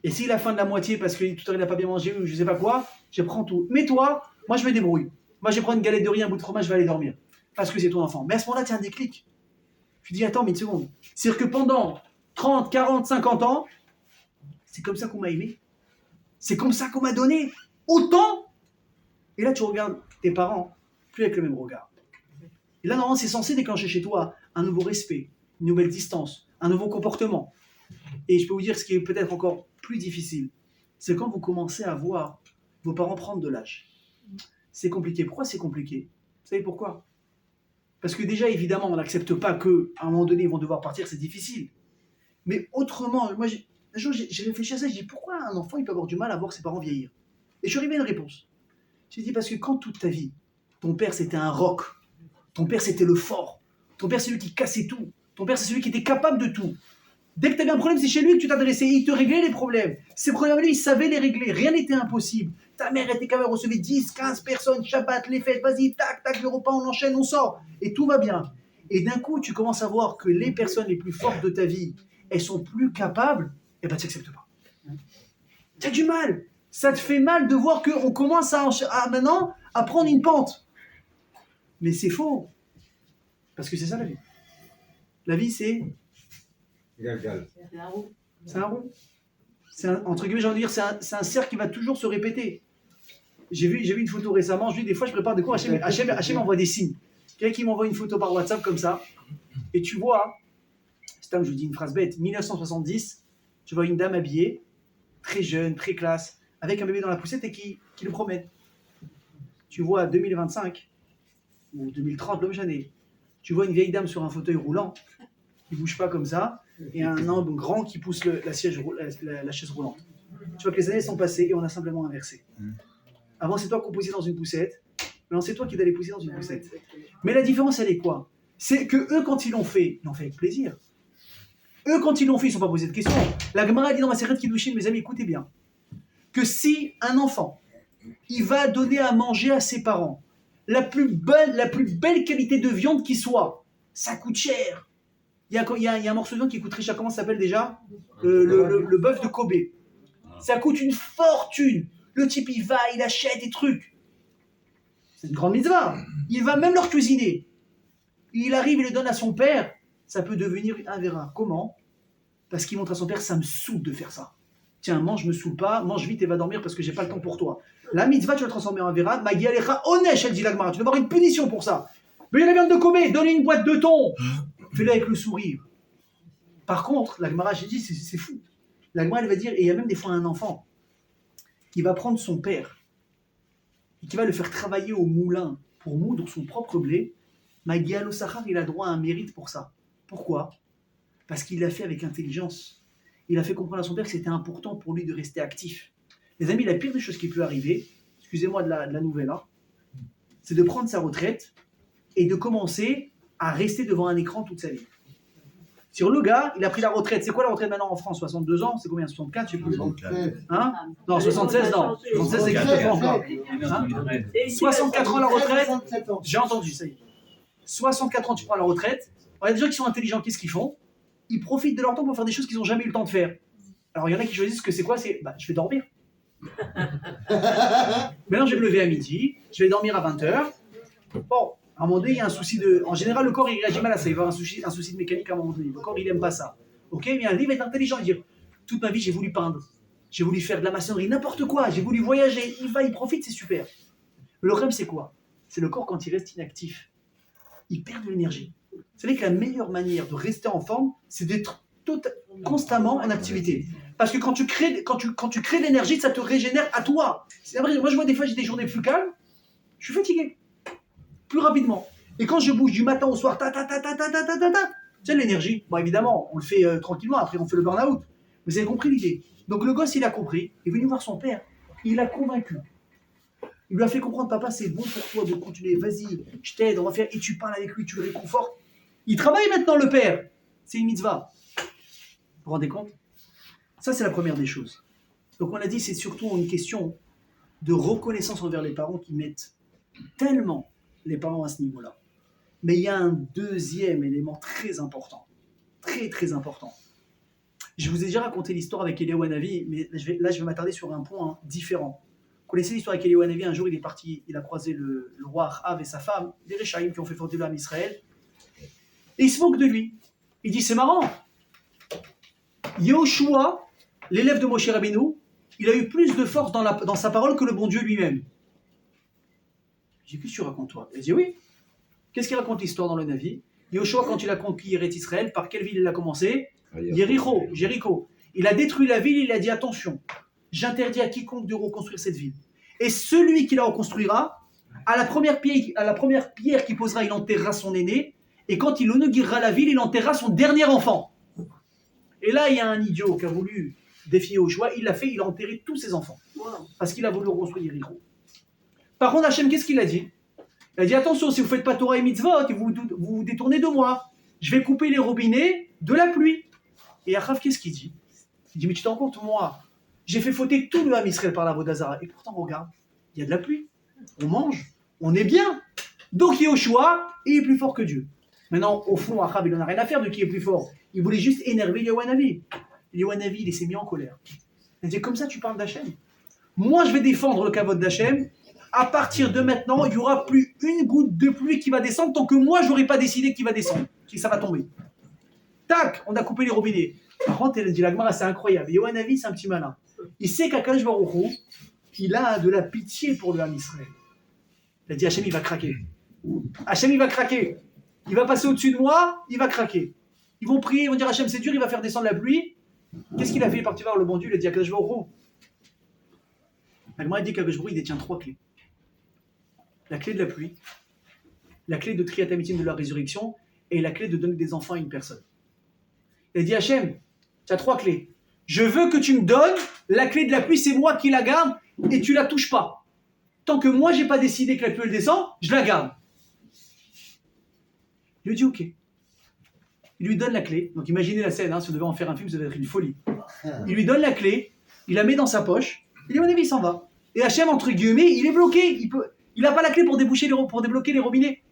Et s'il a faim de la moitié parce que tout à l'heure il n'a pas bien mangé ou je sais pas quoi, je prends tout. Mais toi, moi je me débrouille. Moi je vais prendre une galette de riz, un bout de fromage, je vais aller dormir. Parce que c'est ton enfant. Mais à ce moment-là, tu as un déclic. Tu dis, attends, mais une seconde. C'est-à-dire que pendant 30, 40, 50 ans, c'est comme ça qu'on m'a aimé. C'est comme ça qu'on m'a donné. Autant. Et là, tu regardes tes parents, plus avec le même regard. Et là, normalement, c'est censé déclencher chez toi un nouveau respect, une nouvelle distance, un nouveau comportement. Et je peux vous dire ce qui est peut-être encore plus difficile, c'est quand vous commencez à voir vos parents prendre de l'âge. C'est compliqué. Pourquoi c'est compliqué? Vous savez pourquoi? Parce que déjà, évidemment, on n'accepte pas qu'à un moment donné, ils vont devoir partir, c'est difficile. Mais autrement, moi, un jour, j'ai réfléchi à ça, je dis pourquoi un enfant, il peut avoir du mal à voir ses parents vieillir? Et je suis arrivé à une réponse. J'ai dit parce que quand toute ta vie, ton père, c'était un roc, ton père, c'était le fort, ton père, c'est celui qui cassait tout, ton père, c'est celui qui était capable de tout. Dès que tu avais un problème, c'est chez lui que tu t'adressais. Il te réglait les problèmes. Ces problèmes-là, il savait les régler. Rien n'était impossible. Ta mère était capable de recevoir 10, 15 personnes, Shabbat, les fêtes, vas-y, tac, tac, le repas, on enchaîne, on sort. Et tout va bien. Et d'un coup, tu commences à voir que les personnes les plus fortes de ta vie, elles sont plus capables, et ben tu n'acceptes pas. Tu as du mal. Ça te fait mal de voir qu'on commence maintenant à prendre une pente. Mais c'est faux. Parce que c'est ça la vie. La vie, c'est... C'est un rond. Entre guillemets, j'ai envie de dire, c'est un cercle qui va toujours se répéter. J'ai vu une photo récemment, je dis des fois je prépare des cours, Hachem m'envoie des signes. Quelqu'un qui m'envoie une photo par WhatsApp comme ça, et tu vois, c'est un je vous dis une phrase bête, 1970, tu vois une dame habillée, très jeune, très classe, avec un bébé dans la poussette et qui le promène. Tu vois 2025, ou 2030, l'homme année, tu vois une vieille dame sur un fauteuil roulant, qui ne bouge pas comme ça, et un homme grand qui pousse la chaise roulante. Tu vois que les années sont passées et on a simplement inversé. Avant, c'est toi qu'on poussait dans une poussette, maintenant c'est toi qui allais pousser dans une poussette. Mais la différence, elle est quoi? C'est que eux, quand ils l'ont fait avec plaisir. Eux, quand ils l'ont fait, ils ne sont pas posés de questions. La Gemara dit dans la Masechet Kiddushin, mes amis, écoutez bien, que si un enfant, il va donner à manger à ses parents la plus belle qualité de viande qui soit, ça coûte cher. Il y a un morceau de viande qui coûte très cher. Comment ça s'appelle déjà? Le bœuf de Kobe. Ça coûte une fortune. Le type, il va, il achète des trucs. C'est une grande mitzvah. Il va même leur cuisiner. Il arrive, il le donne à son père. Ça peut devenir un verra. Comment? Parce qu'il montre à son père, ça me saoule de faire ça. Tiens, mange, me saoule pas, mange vite et va dormir parce que j'ai pas le temps pour toi. La mitzvah, tu vas le transformer en verra. Magi alecha onesh, elle dit l'agmara. Tu vas avoir une punition pour ça. Mais il y a la viande de Kobe, donne une boîte de thon. Fais-le avec le sourire. Par contre, la Gemara, j'ai dit, c'est fou. La Gemara, elle va dire, et il y a même des fois un enfant qui va prendre son père et qui va le faire travailler au moulin pour moudre son propre blé. Magial Sachar, il a droit à un mérite pour ça. Pourquoi? Parce qu'il l'a fait avec intelligence. Il a fait comprendre à son père que c'était important pour lui de rester actif. Les amis, la pire des choses qui peut arriver, excusez-moi de la nouvelle, hein, c'est de prendre sa retraite et de commencer à rester devant un écran toute sa vie. Sur le gars, il a pris la retraite. C'est quoi la retraite maintenant en France? 62 ans? C'est combien? 64? Je sais plus. Hein? Non, 76, non. 76, c'est exactement pas encore. Hein? 64 ans la retraite? J'ai entendu, ça y est. 64 ans, tu prends la retraite. Alors, il y a des gens qui sont intelligents, qu'est-ce qu'ils font? Ils profitent de leur temps pour faire des choses qu'ils n'ont jamais eu le temps de faire. Alors, il y en a qui choisissent que c'est quoi? C'est, je vais dormir. Maintenant, je vais me lever à midi, je vais dormir à 20h. Bon, à un moment donné, il y a un souci de... En général, le corps, il réagit mal à ça. Il va y avoir un souci de mécanique à un moment donné. Le corps, il n'aime pas ça. Ok, mais il va être intelligent. Il va dire, toute ma vie, j'ai voulu peindre. J'ai voulu faire de la maçonnerie, n'importe quoi. J'ai voulu voyager. Il profite, c'est super. Le rêve, c'est quoi? C'est le corps, quand il reste inactif, il perd de l'énergie. Vous savez que la meilleure manière de rester en forme, c'est d'être constamment en activité. Parce que quand tu crées de l'énergie, ça te régénère à toi. C'est vrai, moi, je vois des fois, j'ai des journées plus calmes, je suis fatigué. Plus rapidement. Et quand je bouge du matin au soir, c'est l'énergie. Bon, évidemment, on le fait tranquillement, après on fait le burn-out. Vous avez compris l'idée. Donc le gosse, il a compris, il est venu voir son père, il l'a convaincu. Il lui a fait comprendre, papa, c'est bon pour toi de continuer, vas-y, je t'aide, on va faire, et tu parles avec lui, tu le réconfortes. Il travaille maintenant, le père. C'est une mitzvah. Vous vous rendez compte? Ça, c'est la première des choses. Donc on a dit, c'est surtout une question de reconnaissance envers les parents qui mettent tellement les parents à ce niveau-là. Mais il y a un deuxième élément très important. Très, très important. Je vous ai déjà raconté l'histoire avec Eliyahu Hanavi, mais là, je vais m'attarder sur un point différent. Vous connaissez l'histoire avec Eliyahu Hanavi? Un jour, il est parti, il a croisé le roi Ahav et sa femme, des Réchaïm qui ont fait fauter l'âme Israël. Et il se moque de lui. Il dit, c'est marrant. Yehoshua, l'élève de Moshe Rabbeinu, il a eu plus de force dans sa parole que le bon Dieu lui-même. J'ai dit, qu'est-ce que tu racontes, toi? Il dit, oui. Qu'est-ce qu'il raconte l'histoire dans le Navi? Yehoshua, quand il a conquis Eretz Israël, par quelle ville il a commencé? Jéricho. Il a détruit la ville, il a dit, attention, j'interdis à quiconque de reconstruire cette ville. Et celui qui la reconstruira, à la première pierre qu'il posera, il enterrera son aîné, et quand il inaugurera la ville, il enterrera son dernier enfant. Et là, il y a un idiot qui a voulu défier Yehoshua, il l'a fait, il a enterré tous ses enfants. Parce qu'il a voulu reconstruire Jéricho. Par contre, Hachem, qu'est-ce qu'il a dit? Il a dit, attention, si vous ne faites pas Torah et Mitzvot, vous vous détournez de moi. Je vais couper les robinets de la pluie. Et Achav, qu'est-ce qu'il dit? Il dit, mais tu te rends compte, moi, j'ai fait fauter tout le Ham Israël par la Vodazara. Et pourtant, regarde, il y a de la pluie. On mange, on est bien. Donc Yehoshua, il est plus fort que Dieu. Maintenant, au fond, Achav, il n'en a rien à faire de qui est plus fort. Il voulait juste énerver Eliyahu Hanavi. Eliyahu Hanavi, il s'est mis en colère. Il dit, comme ça, tu parles d'Hachem. Moi, je vais défendre le kavod d'Hachem. À partir de maintenant, il n'y aura plus une goutte de pluie qui va descendre tant que moi, je n'aurai pas décidé qu'il va descendre, que ça va tomber. Tac, on a coupé les robinets. Par contre, elle dit, la Gemara, c'est incroyable. Eliyahu Hanavi, c'est un petit malin. Il sait qu'Akadosh Baruch Hu, il a de la pitié pour le Ham Israël. Il a dit, Hachem, il va craquer. Hachem, il va craquer. Il va passer au-dessus de moi, il va craquer. Ils vont prier, ils vont dire, Hachem, c'est dur, il va faire descendre la pluie. Qu'est-ce qu'il a fait? Il est parti voir le bon Dieu, il a dit, Akadosh Baruch Hu. La Gemara dit qu'Akadosh Baruch Hu, il détient 3 clés. La clé de la pluie, la clé de Triatamitim de la résurrection et la clé de donner des enfants à une personne. Il a dit, Hachem, tu as 3 clés. Je veux que tu me donnes la clé de la pluie, c'est moi qui la garde et tu la touches pas. Tant que moi, j'ai pas décidé que la pluie elle descend, je la garde. Il lui dit, ok. Il lui donne la clé. Donc imaginez la scène, si on devait en faire un film, ça devait être une folie. Il lui donne la clé, il la met dans sa poche, et mon avis, il s'en va. Et Hachem, entre guillemets, il est bloqué. Il n'a pas la clé pour débloquer les robinets.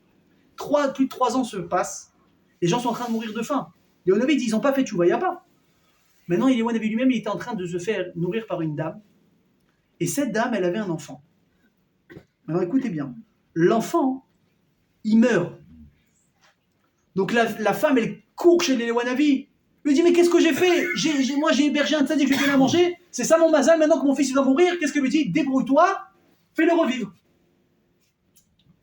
Plus de 3 ans se passent. Les gens sont en train de mourir de faim. Les Onavi disent, ils n'ont pas fait tchouva, il n'y a pas. Maintenant, Eliyahu Hanavi lui-même, il était en train de se faire nourrir par une dame. Et cette dame, elle avait un enfant. Maintenant, écoutez bien. L'enfant, il meurt. Donc la femme, elle court chez Eliyahu Hanavi. Elle lui dit, mais qu'est-ce que j'ai fait? Moi, j'ai hébergé un tzaddik, je lui ai donné à manger. C'est ça mon mazal, maintenant que mon fils il doit mourir. Qu'est-ce qu'elle lui dit? Débrouille-toi, fais-le revivre.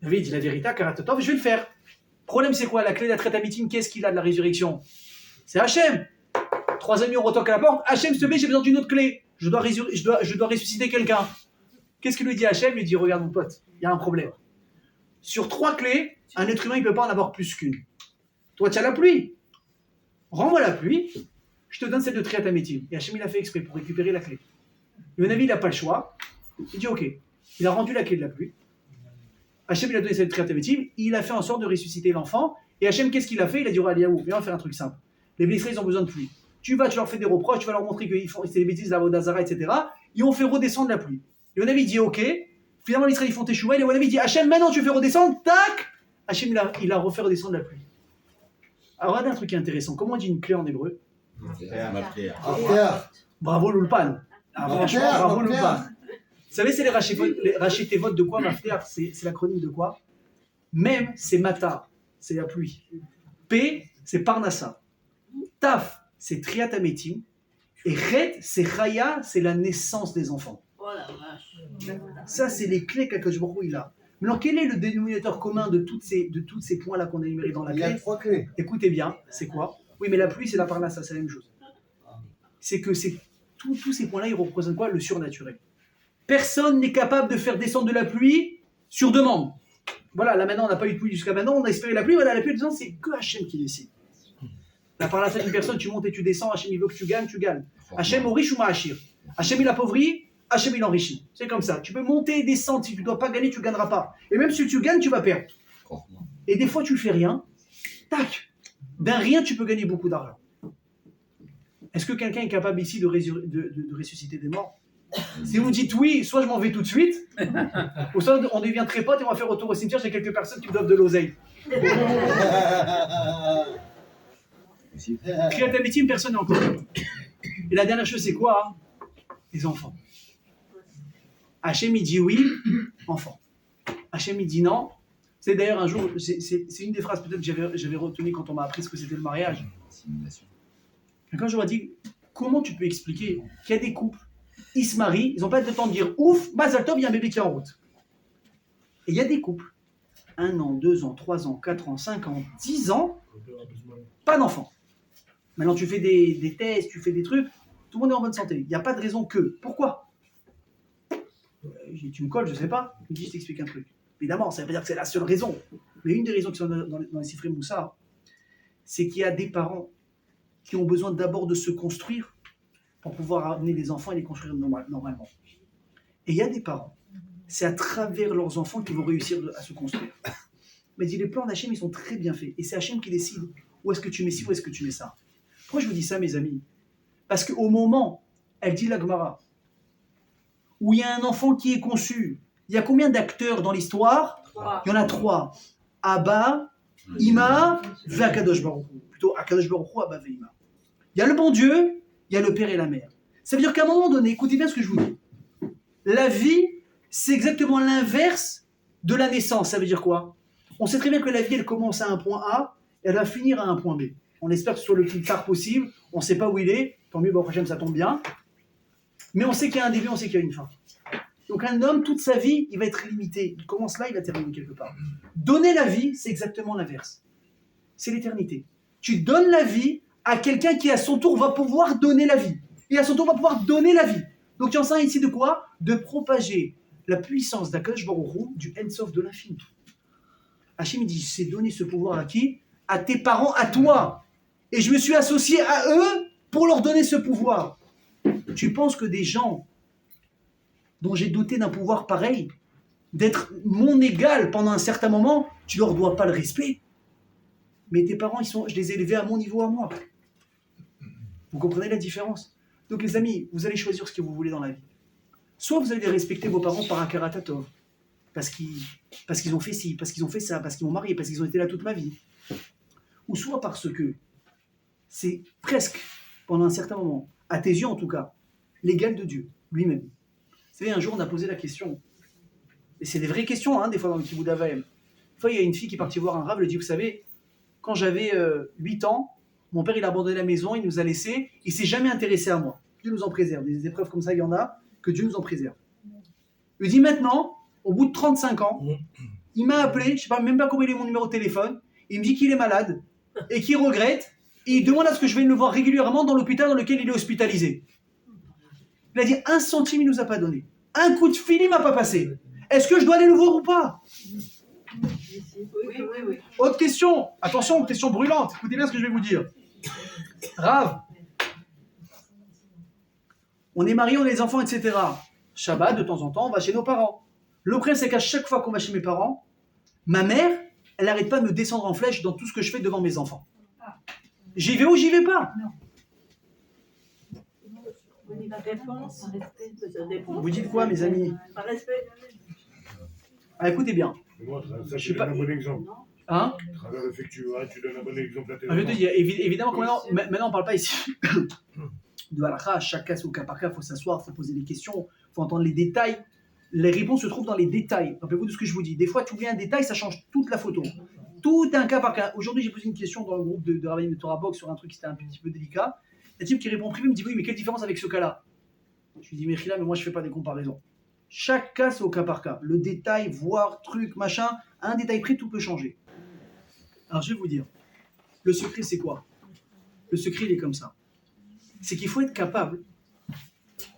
Il dit la vérité, Karatatov, je vais le faire. Le problème, c'est quoi? La clé de la Triatamitim, qu'est-ce qu'il a de la résurrection? C'est Hachem. Troisième nuit, on retoque à la porte. Hachem, s'il te plaît, j'ai besoin d'une autre clé. Je dois ressusciter quelqu'un. Qu'est-ce que lui dit Hachem? Il lui dit, regarde mon pote, il y a un problème. Sur 3 clés, un être humain, il ne peut pas en avoir plus qu'une. Toi, tu as la pluie. Rends-moi la pluie, je te donne celle de Triatamétim. Et Hachem, il a fait exprès pour récupérer la clé. Le Navi, il n'a pas le choix. Il dit, ok. Il a rendu la clé de la pluie. Hachem, il a donné celle de Triatamétim. Il a fait en sorte de ressusciter l'enfant. Et Hachem, qu'est-ce qu'il a fait? Il a dit, Aliaou, viens, on va faire un truc simple. Les blessés, ils ont besoin de pluie. Tu leur fais des reproches, tu vas leur montrer qu'ils font des bêtises, la Vodazara, etc. Ils ont fait redescendre la pluie. Le Navi dit, ok. Finalement, les Israéliens font échouer. Et le Navi dit, Hachem, maintenant tu fais redescendre. Tac! Hachem, il a refait redescendre la pluie. Alors, regardez un truc qui est intéressant. Comment on dit une clé en hébreu? Bravo l'Ulpan. Franchement, bravo l'Ulpan. Vous savez, c'est les Rachetevot de quoi, Mafter? C'est l'acronyme de quoi? Même, c'est Mata, c'est la pluie. P, c'est Parnassa. Taf, c'est Triatamétim. Et Ret, c'est Chaya, c'est la naissance des enfants. Oh la vache. Ça, c'est les clés qu'Akadosh Baruch Hu, il a. Maintenant, quel est le dénominateur commun de tous ces points-là qu'on a énumérés dans la clé? Il y a 3 clés. Écoutez bien, c'est quoi? Oui, mais la pluie, c'est la Parnassa, c'est la même chose. C'est que tous ces points-là, ils représentent quoi? Le surnaturel. Personne n'est capable de faire descendre de la pluie sur demande. Voilà, là maintenant, on n'a pas eu de pluie jusqu'à maintenant, on a espéré la pluie, voilà, la pluie, c'est que Hachem qui décide. La Parnassa d'une personne, tu montes et tu descends, Hachem, il veut que tu gagnes, tu gagnes. Hachem au riche ou ma'achir. Hachem, il appauvrit, Hachem, il enrichit. C'est comme ça. Tu peux monter et descendre, si tu ne dois pas gagner, tu ne gagneras pas. Et même si tu gagnes, tu vas perdre. Et des fois, tu ne fais rien, tac, d'un rien, tu peux gagner beaucoup d'argent. Est-ce que quelqu'un est capable ici de ressusciter des morts? Si vous dites oui, soit je m'en vais tout de suite, ou soit on devient très potes et on va faire retour au cimetière, j'ai quelques personnes qui me doivent de l'oseille. Triatamétim, personne n'est encore. Et la dernière chose, c'est quoi? Les enfants. Hachem, il dit oui, enfant. Hachem, il dit non. C'est d'ailleurs un jour, c'est une des phrases peut-être que j'avais retenues quand on m'a appris ce que c'était le mariage. Quand je leur ai dit, comment tu peux expliquer qu'il y a des couples, ils se marient, ils n'ont pas le temps de dire ouf, Mazal Tov, il y a un bébé qui est en route. Et il y a des couples, 1 an, 2 ans, 3 ans, 4 ans, 5 ans, 10 ans, pas d'enfant. Maintenant, tu fais des tests, tu fais des trucs, tout le monde est en bonne santé. Il n'y a pas de raison que. Pourquoi? Tu me colles, je ne sais pas. Je me dis, je t'explique un truc. Évidemment, ça ne veut pas dire que c'est la seule raison. Mais une des raisons qui sont dans les Sifrei Moussa, c'est qu'il y a des parents qui ont besoin d'abord de se construire pour pouvoir amener les enfants et les construire normalement. Et il y a des parents, c'est à travers leurs enfants qu'ils vont réussir à se construire. Mais les plans d'Hachem, ils sont très bien faits. Et c'est Hachem qui décide où est-ce que tu mets ci, où est-ce que tu mets ça. Pourquoi je vous dis ça, mes amis? Parce qu'au moment, elle dit la Gemara, où il y a un enfant qui est conçu, il y a combien d'acteurs dans l'histoire? 3. Il y en a 3. Abba, Ima, Akadosh Baruch Hu. Plutôt Akadosh Baruch Hu, Abba, Ima. Il y a le bon Dieu, il y a le père et la mère. Ça veut dire qu'à un moment donné, écoutez bien ce que je vous dis. La vie, c'est exactement l'inverse de la naissance. Ça veut dire quoi? On sait très bien que la vie, elle commence à un point A, et elle va finir à un point B. On espère que ce soit le plus tard possible. On ne sait pas où il est. Tant mieux, prochaine, ça tombe bien. Mais on sait qu'il y a un début, on sait qu'il y a une fin. Donc un homme, toute sa vie, il va être limité. Il commence là, il va terminer quelque part. Donner la vie, c'est exactement l'inverse. C'est l'éternité. Tu donnes la vie à quelqu'un qui, à son tour, va pouvoir donner la vie. Et à son tour, va pouvoir donner la vie. Donc tu enseignes ici de quoi? De propager la puissance d'Akadosh Baruch Hu, du Ensof, de l'infini. Hachem, il dit, c'est donner ce pouvoir à qui? À tes parents, à toi. Et je me suis associé à eux pour leur donner ce pouvoir. Tu penses que des gens dont j'ai doté d'un pouvoir pareil, d'être mon égal pendant un certain moment, tu leur dois pas le respect? Mais tes parents, je les ai élevés à mon niveau, à moi. Vous comprenez la différence? Donc les amis, vous allez choisir ce que vous voulez dans la vie. Soit vous allez respecter vos parents par akaratatov, parce qu'ils ont fait ci, parce qu'ils ont fait ça, parce qu'ils m'ont marié, parce qu'ils ont été là toute ma vie. Ou soit parce que c'est presque, pendant un certain moment, à tes yeux en tout cas, l'égal de Dieu, lui-même. Vous savez, un jour on a posé la question, et c'est des vraies questions, des fois dans le Kibbutz Avaim. Une fois, il y a une fille qui est partie voir un rav, elle lui dit, vous savez, quand j'avais 8 ans, mon père il a abandonné la maison, il nous a laissés, il ne s'est jamais intéressé à moi. Dieu nous en préserve. Des épreuves comme ça, il y en a, que Dieu nous en préserve. Il dit maintenant, au bout de 35 ans, il m'a appelé, je ne sais pas même pas comment il est mon numéro de téléphone, il me dit qu'il est malade et qu'il regrette Et il demande à ce que je vienne le voir régulièrement dans l'hôpital dans lequel il est hospitalisé. Il a dit 1 centime, il ne nous a pas donné. Un coup de fil, il ne m'a pas passé. Est-ce que je dois aller le voir ou pas? Oui. Autre question. Attention, question brûlante. Écoutez bien ce que je vais vous dire. Rav. On est mariés, on a des enfants, etc. Shabbat, de temps en temps, on va chez nos parents. Le problème, c'est qu'à chaque fois qu'on va chez mes parents, ma mère, elle n'arrête pas de me descendre en flèche dans tout ce que je fais devant mes enfants. J'y vais ou j'y vais pas? La réponse, ça dépend. Vous dites quoi, mes amis? Par respect. Ah, écoutez bien. Moi, ça, Je tu suis donnes pas- un bon exemple. Hein? À travers le fait que tu donnes un bon exemple à tes Je vais te enfants. dire, évidemment, maintenant, on ne parle pas ici de halakha. Chaque cas, c'est au cas par cas. Il faut s'asseoir, il faut poser des questions, il faut entendre les détails. Les réponses se trouvent dans les détails. Rappelez-vous de ce que je vous dis. Des fois, tu oublies un détail, ça change toute la photo. Tout un cas par cas. Aujourd'hui, j'ai posé une question dans le groupe de Rabbanim de Torah Box sur un truc qui était un petit peu délicat. Un type qui répond privé me dit oui, mais quelle différence avec ce cas-là? Je lui dis, mais moi, je ne fais pas des comparaisons. Chaque cas, c'est au cas par cas. Le détail, voir, truc, machin, à un détail près, tout peut changer. Alors, je vais vous dire, le secret, c'est quoi? Le secret, il est comme ça. C'est qu'il faut être capable,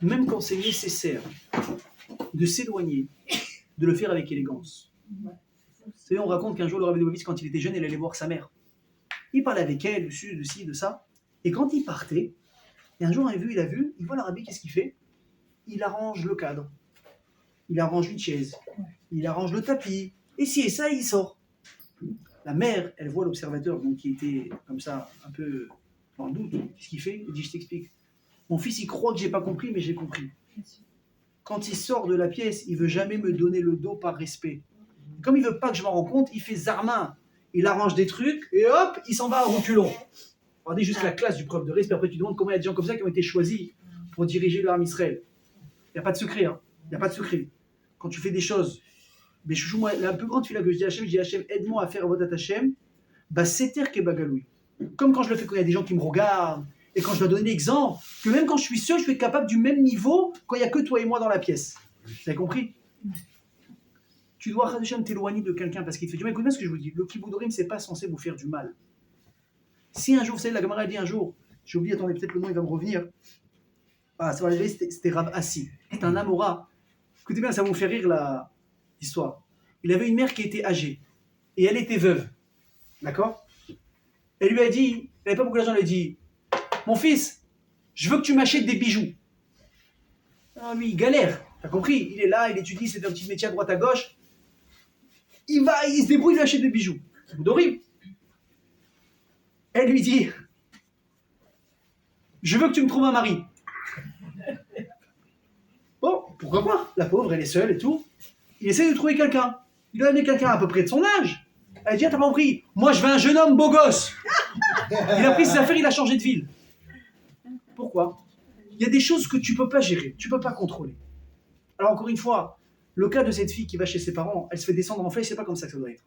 même quand c'est nécessaire, de s'éloigner, de le faire avec élégance. Vous savez, on raconte qu'un jour, le Rabbi Lubavitch, quand il était jeune, il allait voir sa mère. Il parlait avec elle, de ci, de ça. Et quand il partait, et un jour, il voit le Rabbi, qu'est-ce qu'il fait? Il arrange le cadre. Il arrange une chaise. Il arrange le tapis. Et si et ça, il sort. La mère, elle voit l'observateur, donc qui était comme ça, un peu en doute. Qu'est-ce qu'il fait? Il dit, je t'explique. Mon fils, il croit que j'ai pas compris, mais j'ai compris. Quand il sort de la pièce, il veut jamais me donner le dos par respect. Comme il veut pas que je m'en rende compte, il fait zarmin. Il arrange des trucs et hop, il s'en va à reculons. Regardez juste la classe du preuve de respect. Après, tu te demandes comment il y a des gens comme ça qui ont été choisis pour diriger l'armée Israël. Il n'y a pas de secret. Hein. Il n'y a pas de secret. Quand tu fais des choses, mais chouchou, moi, la plus grande fila que je dis Hachem, aide-moi à faire Avodat Hachem, bah c'est terre qui est bagaloui. Comme quand je le fais quand il y a des gens qui me regardent, et quand je dois donner l'exemple, que même quand je suis seul, je suis capable du même niveau quand il n'y a que toi et moi dans la pièce. Vous avez compris? Tu dois t'éloigner de quelqu'un parce qu'il te fait du mal. Écoutez bien ce que je vous dis. Le kiboudorim, c'est pas censé vous faire du mal. Si un jour, vous savez, la Gemara a dit un jour, j'ai oublié, attendez, peut-être le nom il va me revenir. Ah, c'est vrai, c'était Rav Assi. C'était un Amora. Écoutez bien, ça va vous faire rire l'histoire. Il avait une mère qui était âgée et elle était veuve. D'accord? Elle lui a dit, elle n'avait pas beaucoup d'argent, elle lui a dit, mon fils, je veux que tu m'achètes des bijoux. Ah, lui, il galère. T'as compris? Il est là, il étudie, c'est un petit métier à droite à gauche. Il se débrouille, il lui achète des bijoux. C'est horrible. Elle lui dit, je veux que tu me trouves un mari. Bon, pourquoi pas? La pauvre, elle est seule et tout. Il essaie de trouver quelqu'un. Il a amené quelqu'un à peu près de son âge. Elle dit, ah, t'as pas compris? Moi, je veux un jeune homme beau gosse. Il a pris ses affaires, il a changé de ville. Pourquoi? Il y a des choses que tu peux pas gérer, tu peux pas contrôler. Alors encore une fois, le cas de cette fille qui va chez ses parents, elle se fait descendre en flèche, c'est pas comme ça que ça doit être.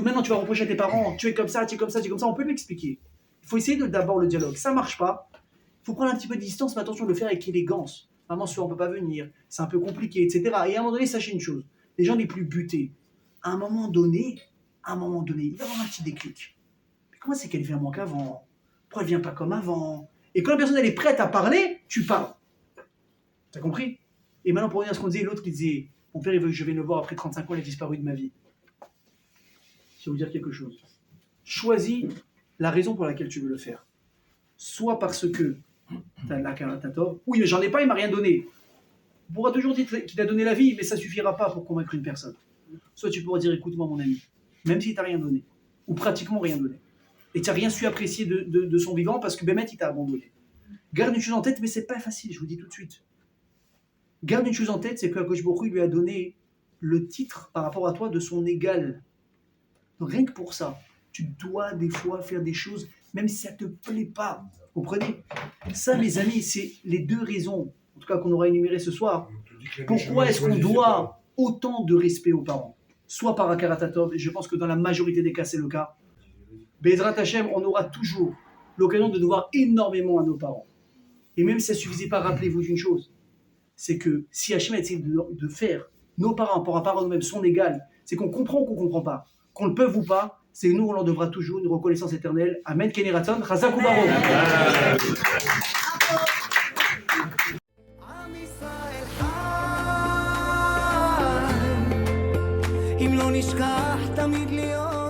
Maintenant tu vas reprocher à tes parents, tu es comme ça, tu es comme ça, tu es comme ça, on peut l'expliquer. Il faut essayer d'abord le dialogue. Ça marche pas, il faut prendre un petit peu de distance, mais attention de le faire avec élégance. Maman, on peut pas venir, c'est un peu compliqué, etc. Et à un moment donné, sachez une chose, les gens les plus butés, à un moment donné, il va y avoir un petit déclic. Mais comment c'est qu'elle vient moins qu'avant? Pourquoi elle vient pas comme avant? Et quand la personne elle est prête à parler, tu parles. T'as compris? Et maintenant, pour revenir à ce qu'on disait, l'autre qui disait, mon père il veut que je vienne le voir après 35 ans, il a disparu de ma vie. Je vais vous dire quelque chose. Choisis la raison pour laquelle tu veux le faire. Soit parce que t'as tort. Oui, mais j'en ai pas, il m'a rien donné. On pourra toujours dire qu'il t'a donné la vie, mais ça suffira pas pour convaincre une personne. Soit tu pourras dire, écoute-moi mon ami, même s'il t'a rien donné, ou pratiquement rien donné, et tu n'as rien su apprécier de son vivant parce que Bémet il t'a abandonné. Garde une chose en tête, mais c'est pas facile, je vous dis tout de suite. Garde une chose en tête, c'est que Akadosh Baruch Hu lui a donné le titre par rapport à toi de son égal. Donc rien que pour ça, tu dois des fois faire des choses, même si ça ne te plaît pas. Vous comprenez? Ça, mes amis, c'est les deux raisons, en tout cas qu'on aura énumérées ce soir. Pourquoi est-ce qu'on doit autant de respect aux parents? Soit par Akaratatov, et je pense que dans la majorité des cas, c'est le cas. Bezrat Hashem, on aura toujours l'occasion de devoir énormément à nos parents. Et même si ça ne suffisait pas, rappelez-vous d'une chose, c'est que si Hashem a essayé de faire nos parents par rapport à nous-mêmes son égal, c'est qu'on comprend ou qu'on ne comprend pas, qu'on le peut ou pas, c'est nous, on leur devra toujours une reconnaissance éternelle. Amen, Kenny Ratzon, Chazak Ubaron. עם ישראל חי, אם לא נשכח תמיד להיות